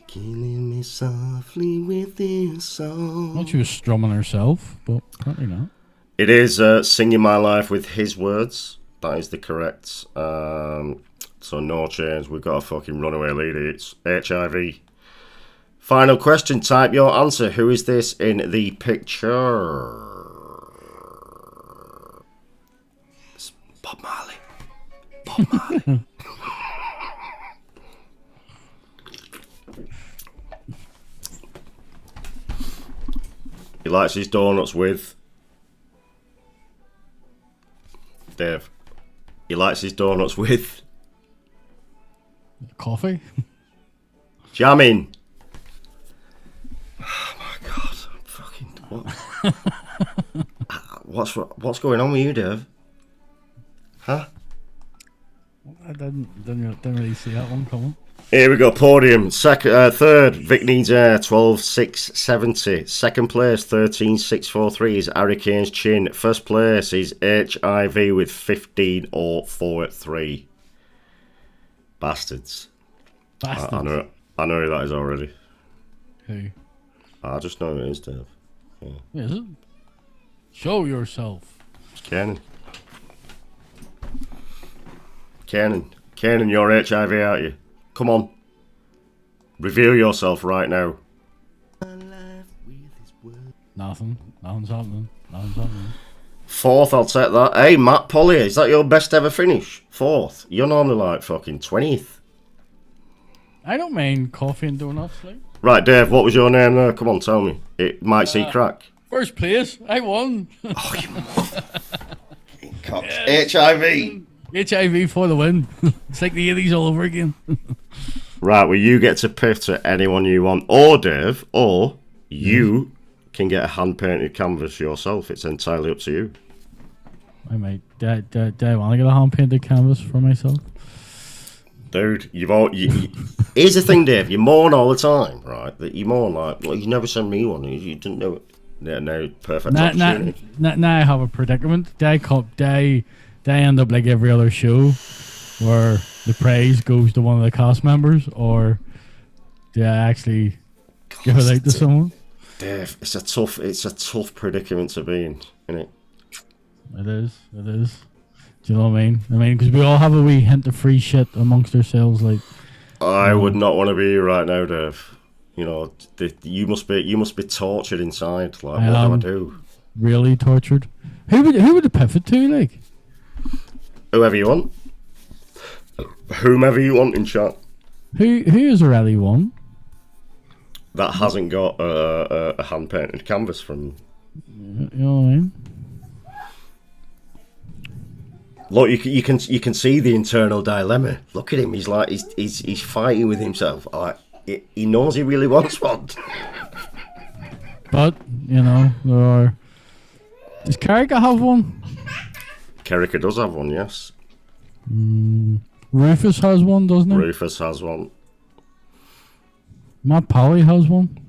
killing me softly with his song. Not she was strumming herself, but apparently not. It is singing my life with his words. That is the correct. So no change. We've got a fucking runaway lead. It's HIV. Final question. Type your answer. Who is this in the picture? It's Bob Marley. Bob Marley. He likes his donuts with Dave. He likes his donuts with coffee. Jamming. Oh my god! Fucking what? What's going on with you, Dave? Huh? I didn't really see that one coming. Here we go. Podium. Third, Vic needs air. 12,670. Second place, 13,643 is Harry Kane's chin. First place is HIV with 15,043. Bastards. I know who that is already. Who? I just know who it is, Dave. Yeah. Is it? Show yourself. It's Kenan. Kenan, you're HIV, aren't you? Come on. Reveal yourself right now. Nothing's happening. Fourth, I'll take that. Hey, Matt Polly, is that your best ever finish? Fourth. You're normally like fucking 20th. I don't mind coffee and donuts, like. Right, Dave, what was your name there? Come on, tell me. It might see crack. First place. I won. Oh, you cocks. Yes. HIV. HIV for the win. It's like the 80s all over again. Right, well, you get to pick to anyone you want. Or, Dave, or you can get a hand-painted canvas yourself. It's entirely up to you. I might. Do I want to get a hand-painted canvas for myself? Dude, here's the thing, Dave. You mourn all the time, right? That you mourn like, well, you never send me one. You didn't know it. Yeah, no, perfect opportunity. Now I have a predicament. They end up like every other show where the praise goes to one of the cast members, or do I actually give it out to someone? Dave, it's a tough predicament to be in, isn't it? It is. Do you know what I mean? Because we all have a wee hint of free shit amongst ourselves. Like, I would not want to be here right now, Dave. You know, you must be tortured inside. Like, what do I do? Really tortured. Who would the pivot to? Like, whoever you want, whomever you want in chat. Who is already one that hasn't got a hand painted canvas from? You know what I mean? Look, you can see the internal dilemma. Look at him. He's like he's fighting with himself. Like, he knows he really wants one. But you know, there are. Does Carricker have one? Carricker does have one, yes. Rufus has one, doesn't he? Rufus has one. Matt Polly has one.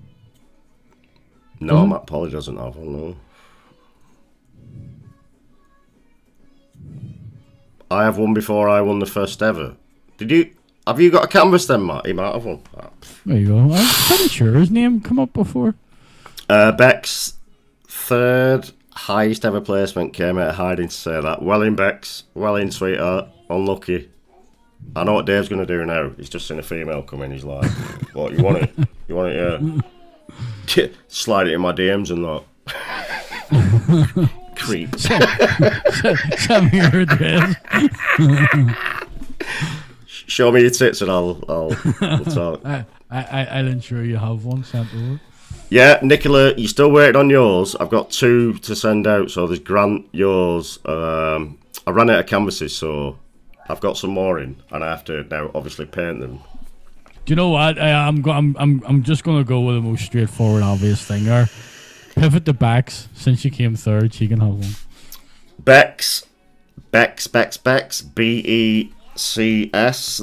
No, Matt Polly doesn't have one, no. I have one before I won the first ever. Have you got a canvas then, Matt? He might have one. There you go. I'm pretty sure his name come up before. Beck's third highest ever placement came out of hiding to say that. Well in, Bex. Well in, sweetheart. Unlucky. I know what Dave's going to do now. He's just seen a female come in. He's like, what, you want it? You want it, yeah. Slide it in my DMs and that. Creep. Send me your address. Show me your tits and I'll talk. I'll ensure you have one sent over. Yeah, Nicola, you're still waiting on yours. I've got 2 to send out, so there's Grant, yours. I ran out of canvases, so I've got some more in, and I have to now obviously paint them. Do you know what? I'm just gonna go with the most straightforward, obvious thing there. Pivot to Bex. Since she came third, she can have one. Bex, Becs. BECS.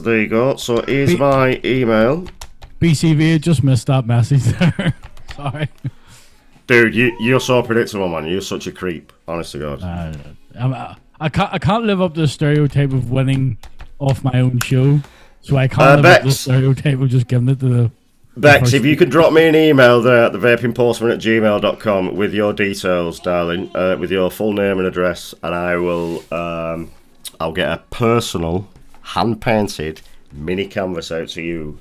There you go. So here's my email. BCV, just missed that message there. Sorry. Dude, you're so predictable, man. You're such a creep. Honest to God. I can't live up to the stereotype of winning off my own show, so I can't live up to the stereotype of just giving it to the. Bex, if you could drop me an email there at thevapingpostman@gmail.com with your details, darling, with your full name and address, and I will, I'll get a personal, hand-painted mini canvas out to you.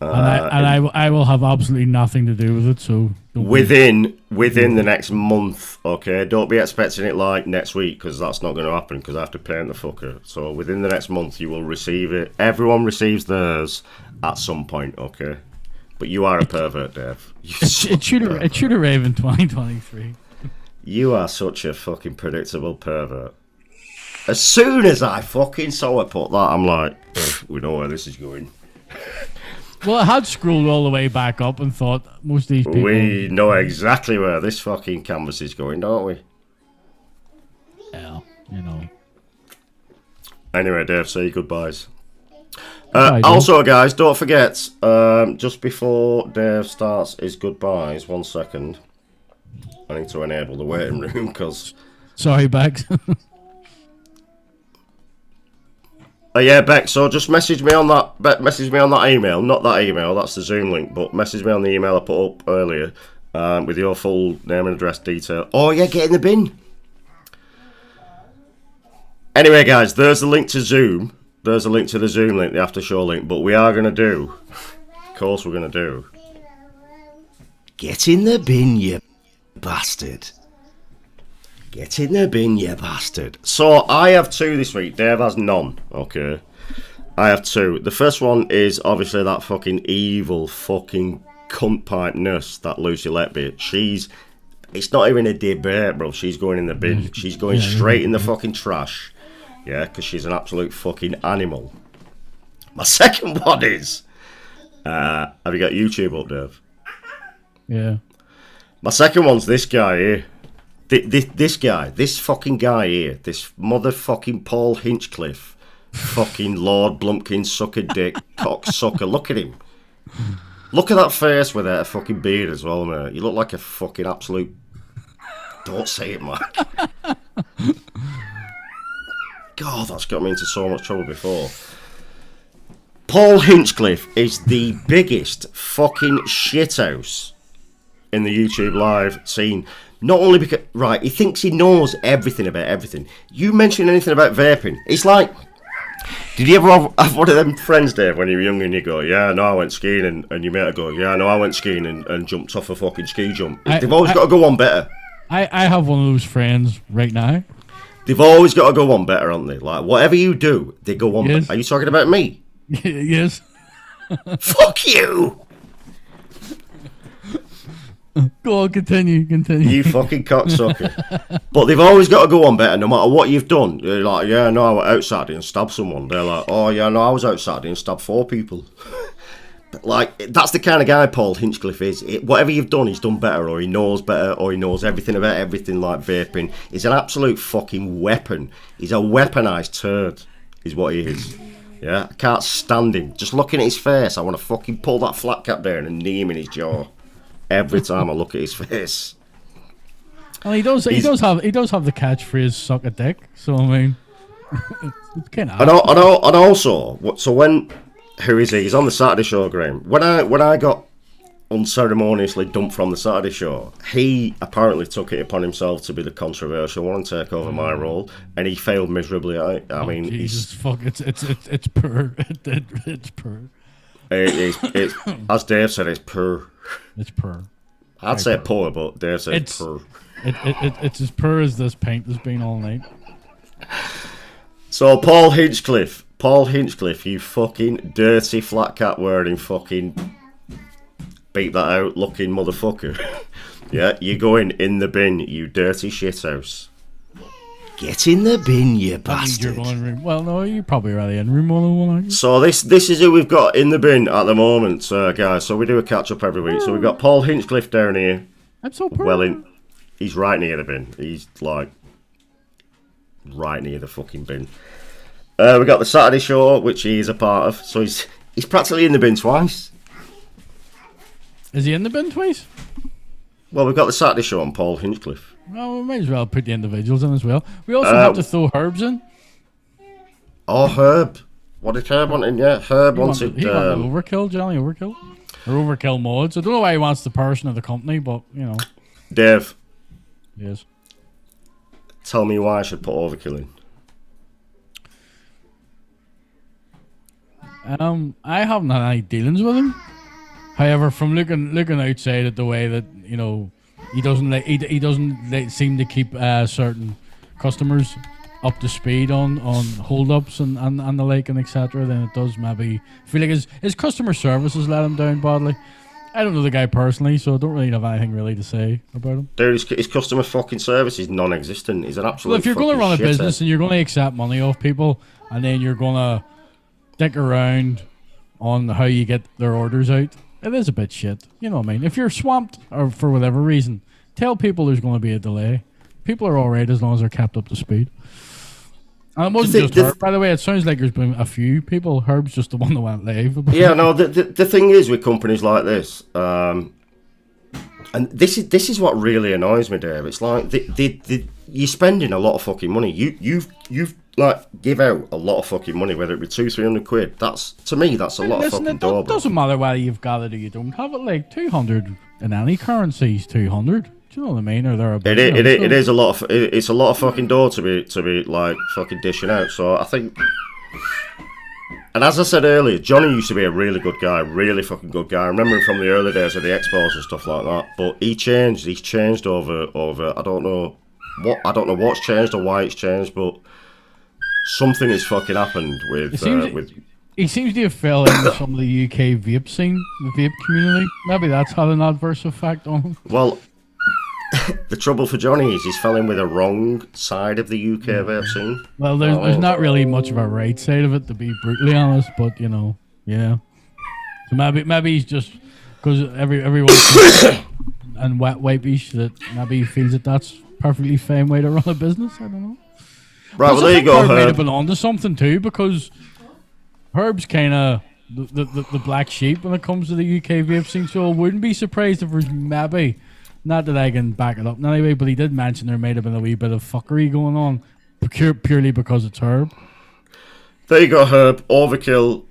I will have absolutely nothing to do with it. So within the next month, okay. Don't be expecting it like next week, because that's not going to happen. Because I have to paint the fucker. So within the next month, you will receive it. Everyone receives theirs at some point, okay. But you are a pervert, Dave. It should have arrived in 2023. You are such a fucking predictable pervert. As soon as I fucking saw her put that, I'm like, we know where this is going. Well, I had scrolled all the way back up and thought most of these people... We know exactly where this fucking canvas is going, don't we? Yeah, you know. Anyway, Dave, say your goodbyes. Also, guys, don't forget, just before Dave starts his goodbyes, 1 second. I need to enable the waiting room, because... Sorry, Bex. Yeah, Bex, so just message me on that. Message me on that email. Not that email, that's the Zoom link, but message me on the email I put up earlier with your full name and address detail. Oh, yeah, get in the bin. Anyway, guys, there's the link to Zoom. There's a link to the Zoom link, the after show link. But we are going to do, of course we're going to do, get in the bin, you bastard. Get in the bin, you bastard. So, I have 2 this week. Dave has none. Okay. I have 2. The first one is obviously that fucking evil fucking cunt pipe nurse, that Lucy Letby. It's not even a debate, bro. She's going in the bin. She's going straight in the fucking trash. Yeah, because she's an absolute fucking animal. My second one is... have you got YouTube up, Dave? Yeah. My second one's this guy here. This fucking guy here, this motherfucking Paul Hinchcliffe, fucking Lord Blumpkin sucker dick cock sucker. Look at him. Look at that face without a fucking beard as well, mate. You look like a fucking absolute... Don't say it, Mike. God, that's got me into so much trouble before. Paul Hinchcliffe is the biggest fucking shithouse in the YouTube live scene. Not only because, right, he thinks he knows everything about everything. You mention anything about vaping, it's like, did you ever have one of them friends, Dave, when you were young and you go, yeah, no, I went skiing, and your mate would go, yeah, no, I went skiing and jumped off a fucking ski jump. They've always got to go on better. I have one of those friends right now. They've always got to go on better, aren't they? Like, whatever you do, they go on better. Are you talking about me? Yes. Fuck you! Go on, continue. You fucking cocksucker. But they've always got to go on better, no matter what you've done. You're like, yeah, no, I went out Saturday and stabbed someone. They're like, oh, yeah, no, I was out Saturday and stabbed 4 people. But, like, that's the kind of guy Paul Hinchcliffe is. Whatever you've done, he's done better, or he knows better, or he knows everything about everything, like vaping. He's an absolute fucking weapon. He's a weaponised turd, is what he is. Yeah, I can't stand him. Just looking at his face, I want to fucking pull that flat cap down and knee him in his jaw every time I look at his face. Well, he does have the catchphrase "suck a dick." So I mean, it's kind of. And also, so when who is he? He's on the Saturday show, Graham. When I got unceremoniously dumped from the Saturday show, he apparently took it upon himself to be the controversial one and take over my role, and he failed miserably at it. I mean, Jesus, fuck, it's purr. It's purr. It's as Dave said, it's purr. It's purr. I'd say poor, but Dave said it's purr. It's as purr as this paint has been all night. So Paul Hinchcliffe, you fucking dirty flat cap wearing fucking beat that out looking motherfucker. Yeah, you're going in the bin, you dirty shithouse. Get in the bin, you bastard. Well, no, you're probably already in room 101, aren't you? So this is who we've got in the bin at the moment, guys. So we do a catch up every week. So we've got Paul Hinchcliffe down here. I'm so proud. Well, he's right near the bin. He's like right near the fucking bin. We got the Saturday show, which he is a part of. So he's practically in the bin twice. Is he in the bin twice? Well, we've got the Saturday show on Paul Hinchcliffe. Well, we might as well put the individuals in as well. We also have to throw Herbs in. Oh, Herb. What did Herb want in? Yeah, Herb wanted... He wanted Overkill, Johnny Overkill. Or Overkill Mods. I don't know why he wants the person of the company, but, you know. Dave. Yes. Tell me why I should put Overkill in. I haven't had any dealings with him. However, from looking outside at the way that, you know, he doesn't seem to keep certain customers up to speed on hold-ups and the like and etc. Then it does maybe feel like his customer service has let him down badly. I don't know the guy personally, so I don't really have anything really to say about him. Dude, his customer fucking service is non-existent. He's an absolute. Well, if you're going to run a business and you're going to accept money off people, and then you're going to dick around on how you get their orders out, it is a bit shit. You know what I mean? If you're swamped or for whatever reason, tell people there's going to be a delay. People are alright as long as they're kept up to speed. And it wasn't just Herb, by the way. It sounds like there's been a few people. Herb's just the one that went live. Yeah, no. The thing is with companies like this, and this is what really annoys me, Dave. It's like you're spending a lot of fucking money. You've like give out a lot of fucking money, whether it be 200-300 quid. That's, to me, that's a lot of fucking dough. It doesn't matter whether you've got it or you don't have it. Like 200 in any currency is 200. Do you know what I mean? Or there it is a lot of it's a lot of fucking dough to be like fucking dishing out. So I think, and as I said earlier, Johnny used to be a really good guy, really fucking good guy. I remember him from the early days of the expos and stuff like that. But he's changed over. I don't know what's changed or why it's changed, but something has fucking happened with. He seems to have fell into some of the UK vape scene, the vape community. Maybe that's had an adverse effect on him. Well, the trouble for Johnny is he's fell in with a wrong side of the UK vape scene. Well, there's not really much of a right side of it, to be brutally honest. But you know, yeah. So maybe he's just because everyone and wet wipeish that maybe he feels that that's perfectly fine way to run a business. I don't know. Right, well, there you go. Herb might have been onto something too, because Herb's kind of the black sheep when it comes to the UK vape scene. So I wouldn't be surprised if there's maybe, not that I can back it up in any way, but he did mention there might have been a wee bit of fuckery going on, purely because it's Herb. There you go, Herb. Overkill,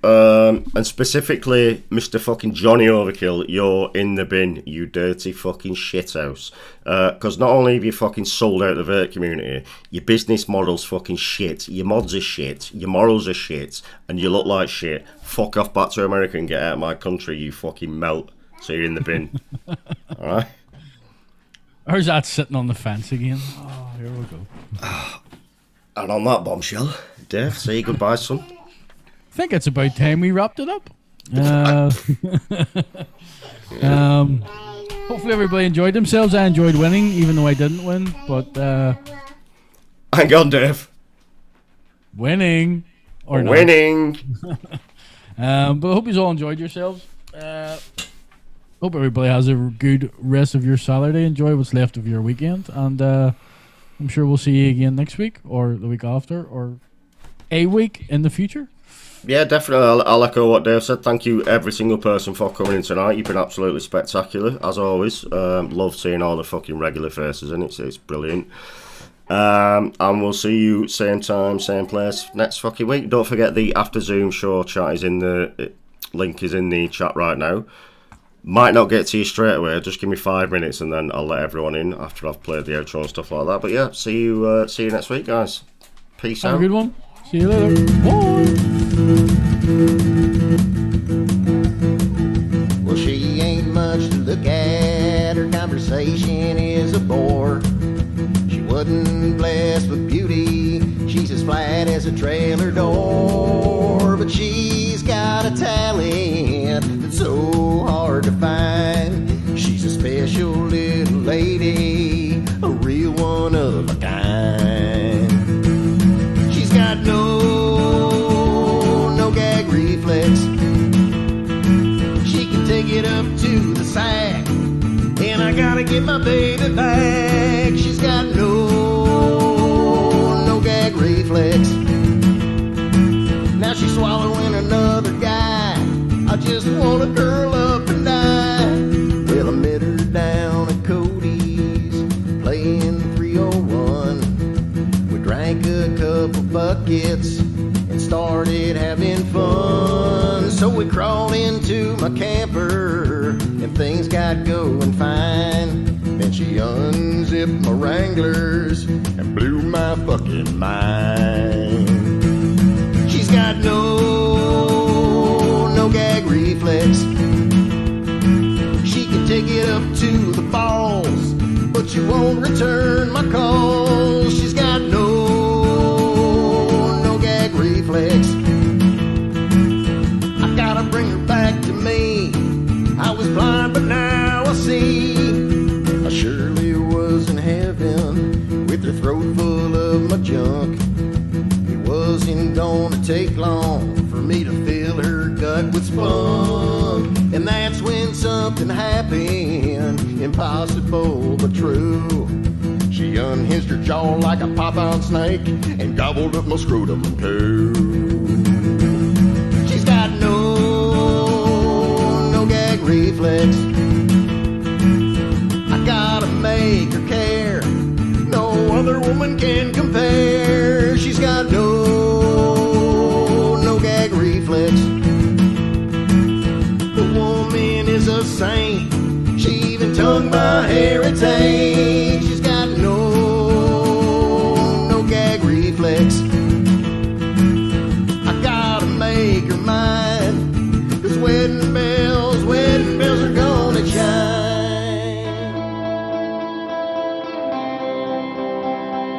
and specifically Mr. fucking Johnny Overkill, you're in the bin, you dirty fucking shithouse. Because not only have you fucking sold out the vape community, your business model's fucking shit, your mods are shit, your morals are shit, and you look like shit. Fuck off back to America and get out of my country, you fucking melt. So you're in the bin. Alright? Or is that sitting on the fence again? Oh, here we go. And on that bombshell, Dave, say goodbye, son. I think it's about time we wrapped it up. Hopefully everybody enjoyed themselves. I enjoyed winning, even though I didn't win. But hang on, Dave. Winning or not. Winning. But I hope you all enjoyed yourselves. Hope everybody has a good rest of your Saturday. Enjoy what's left of your weekend, and I'm sure we'll see you again next week or the week after or a week in the future. Yeah, definitely. I'll echo what Dave said. Thank you, every single person, for coming in tonight. You've been absolutely spectacular, as always. Love seeing all the fucking regular faces in it. It's brilliant. And we'll see you same time, same place next fucking week. Don't forget the After Zoom show chat is in the link is in the chat right now. Might not get to you straight away. Just give me 5 minutes and then I'll let everyone in after I've played the outro and stuff like that. But yeah, see you next week, guys. Peace out. Have a good one. See you later. Bye. Well, she ain't much to look at. Her conversation is a bore. She wasn't blessed with beauty. She's as flat as a trailer door. But she's got a talent that's so hard to find. She's a special little lady, a real one of a kind. She's got no gag reflex. She can take it up to the sack, and I gotta get my baby back. She's got no gag reflex. Now she's swallowing another guy. I just wanna curl up and die. Well, I met her down at Cody's, playing 301. We drank a couple buckets and started having fun. So we crawled into my camper and things got going fine. Then she unzipped my Wranglers and blew my fucking mind. She's got no gag reflex. She can take it up to the balls, but she won't return my calls. She's got no gag reflex. I gotta bring her back to me. I was blind, but now I see. I surely was in heaven with her throat full of my junk. It wasn't gonna take long for me to fill her gut with spunk. And that's when something happened, impossible but true. She unhinged her jaw like a python snake and gobbled up my scrotum too. She's got no gag reflex. I gotta make her care. No other woman can compare. She's got no gag reflex. The woman is a saint. She even tongued my hair at Tate. She's got no gag reflex.